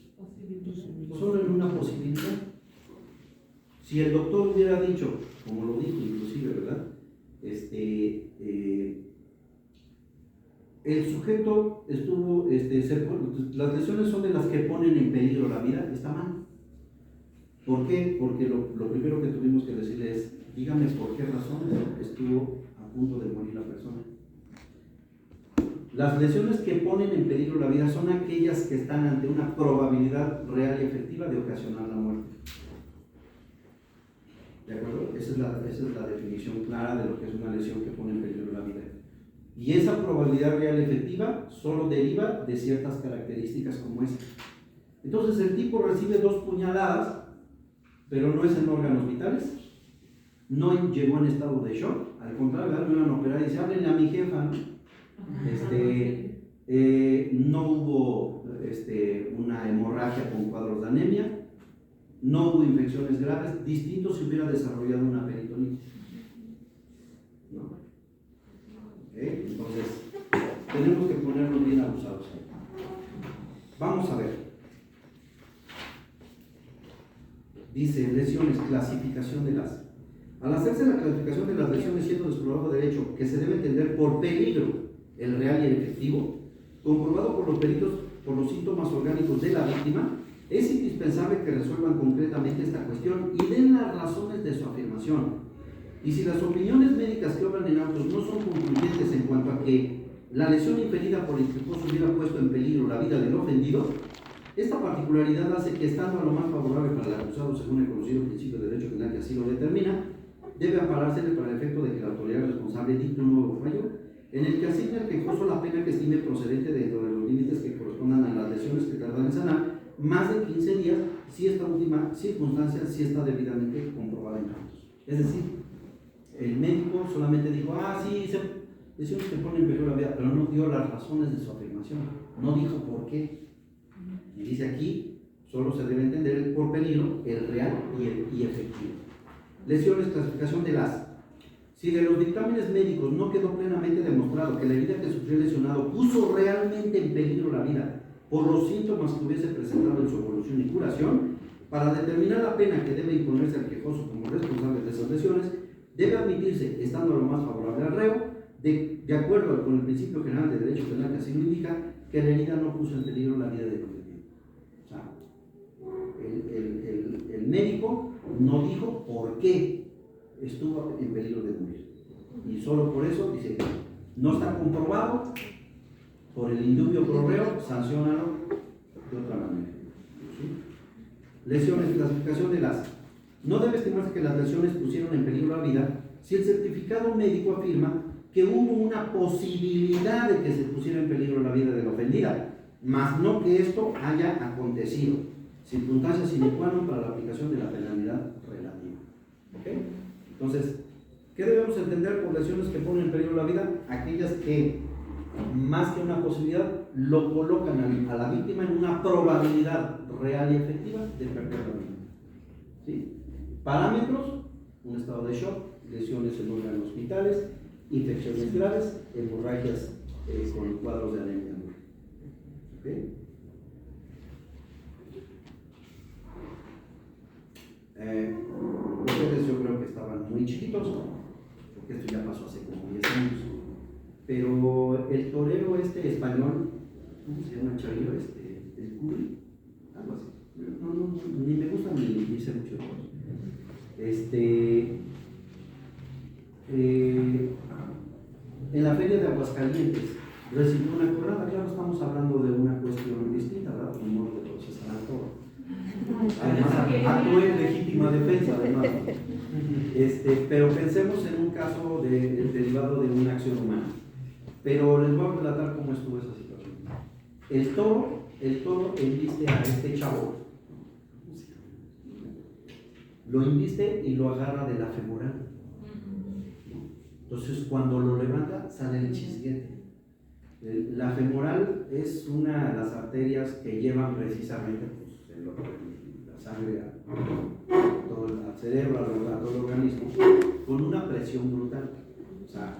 Solo en una posibilidad. Si el doctor hubiera dicho, como lo dijo inclusive, ¿verdad? El sujeto estuvo, las lesiones son de las que ponen en peligro la vida, está mal. ¿Por qué? Porque lo primero que tuvimos que decirle es, dígame por qué razón estuvo a punto de morir la persona. Las lesiones que ponen en peligro la vida son aquellas que están ante una probabilidad real y efectiva de ocasionar la muerte. ¿De acuerdo? Esa es la definición clara de lo que es una lesión que pone en peligro la vida. Y esa probabilidad real y efectiva solo deriva de ciertas características como esta. Entonces el tipo recibe 2 puñaladas, pero no es en órganos vitales, no llegó en estado de shock, al contrario, me van a operar y dice, háblenle a mi jefa, ¿no? No hubo una hemorragia con cuadros de anemia, no hubo infecciones graves, distinto si hubiera desarrollado una peritonitis, ¿no? ¿Okay? Entonces, tenemos que ponernos bien abusados. Vamos a ver. Dice lesiones, clasificación de las Al hacerse la clasificación de las lesiones siendo desprobado derecho, que se debe entender por peligro el real y el efectivo, comprobado por los peritos, por los síntomas orgánicos de la víctima, es indispensable que resuelvan concretamente esta cuestión y den las razones de su afirmación. Y si las opiniones médicas que obran en autos no son concluyentes en cuanto a que la lesión inferida por el quejoso hubiera puesto en peligro la vida del ofendido, esta particularidad hace que, estando a lo más favorable para el acusado según el conocido principio de derecho penal que así lo determina, debe amparársele para el efecto de que la autoridad responsable dicte un nuevo fallo en el que asigne al quejoso la pena que estime procedente dentro de los límites que correspondan a las lesiones que tardan en sanar más de 15 días si esta última circunstancia sí está debidamente comprobada en autos. Es decir, el médico solamente dijo, sí, lesiones que ponen en peligro la vida, pero no dio las razones de su afirmación, no dijo por qué. Y dice aquí, solo se debe entender el por peligro, el real y efectivo. Lesiones, clasificación de las. Si de los dictámenes médicos no quedó plenamente demostrado que la herida que sufrió el lesionado puso realmente en peligro la vida por los síntomas que hubiese presentado en su evolución y curación, para determinar la pena que debe imponerse al quejoso como responsable de esas lesiones, debe admitirse, estando lo más favorable al reo, de acuerdo con el principio general de derecho penal que así lo indica, que la herida no puso en peligro la vida del ofendido. O sea, el médico no dijo por qué estuvo en peligro de morir. Y solo por eso dice, no está comprobado, por el indubio pro reo, sanciónalo de otra manera. ¿Sí? Lesiones, clasificación de las. No debe estimarse que las lesiones pusieron en peligro la vida si el certificado médico afirma que hubo una posibilidad de que se pusiera en peligro la vida de la ofendida, mas no que esto haya acontecido, circunstancias sine qua non para la aplicación de la penalidad relativa. ¿Okay? Entonces, ¿qué debemos entender por lesiones que ponen en peligro la vida? Aquellas que, más que una posibilidad, lo colocan a la víctima en una probabilidad real y efectiva de perder la vida. ¿Sí? Parámetros: un estado de shock, lesiones en órganos vitales, infecciones graves, hemorragias con cuadros de anemia. ¿Okay? Ustedes yo creo que estaban muy chiquitos, porque esto ya pasó hace como 10 años, pero el torero español, ¿cómo se llama el chavillo? El Curry, algo así. No, ni me gusta ni sé mucho de cosas. En la feria de Aguascalientes recibió una corrada. Claro, estamos hablando de una cuestión distinta, ¿verdad? Por modo de procesar al toro. Además, actuó en legítima defensa, además. Pero pensemos en un caso derivado de una acción humana. Pero les voy a relatar cómo estuvo esa situación. El toro embiste a este chavo, lo embiste y lo agarra de la femoral. Entonces, cuando lo levanta, sale el chisguete. La femoral es una de las arterias que llevan precisamente la sangre al cerebro, a todo el organismo, con una presión brutal. O sea,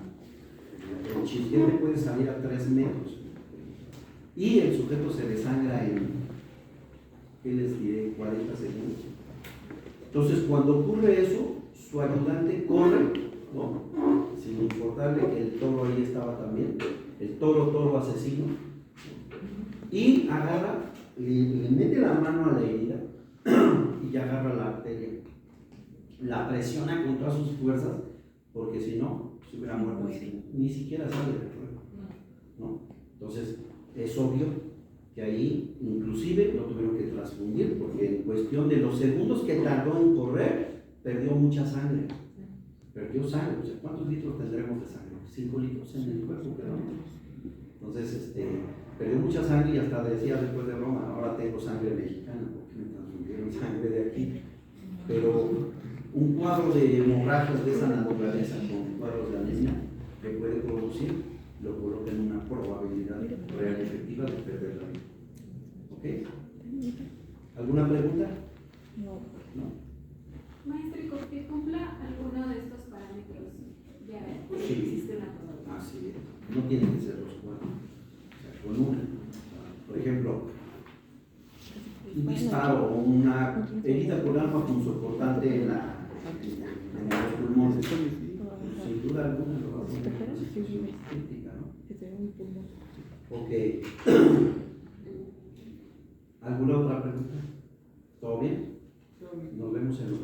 el chisguete puede salir a 3 metros y el sujeto se desangra en, ¿qué les diré?, 40 segundos. Entonces, cuando ocurre eso, su ayudante corre, ¿no?, sin importarle que el toro ahí estaba también, el toro asesino, y agarra, le mete la mano a la herida y agarra la arteria, la presiona con todas sus fuerzas, porque si no, se hubiera muerto, ni siquiera sale del fuego, ¿no? Entonces, es obvio que ahí inclusive lo tuvieron que transfundir, porque en cuestión de los segundos que tardó en correr, perdió mucha sangre. Perdió sangre. O sea, ¿cuántos litros tendremos de sangre? 5 litros en el cuerpo, pero entonces perdió mucha sangre y hasta decía después de Roma, ahora tengo sangre mexicana, porque me transfundieron sangre de aquí. Pero un cuadro de hemorragias de esa naturaleza con cuadros de anemia que puede producir, lo coloca en una probabilidad real y efectiva de perder la vida. ¿Ok? ¿Alguna pregunta? No. Maestro, y con que cumpla alguno de estos parámetros, ya Sí. existe una probabilidad. Así es. No tienen que ser los 4. O sea, con una. Por ejemplo, un disparo o una herida con arma punzocortante en los pulmones sin duda alguna lo va a poner en una situación crítica, ¿no? Que tenga un pulmón. Ok. ¿Alguna otra pregunta? ¿Todo bien? Nos vemos en los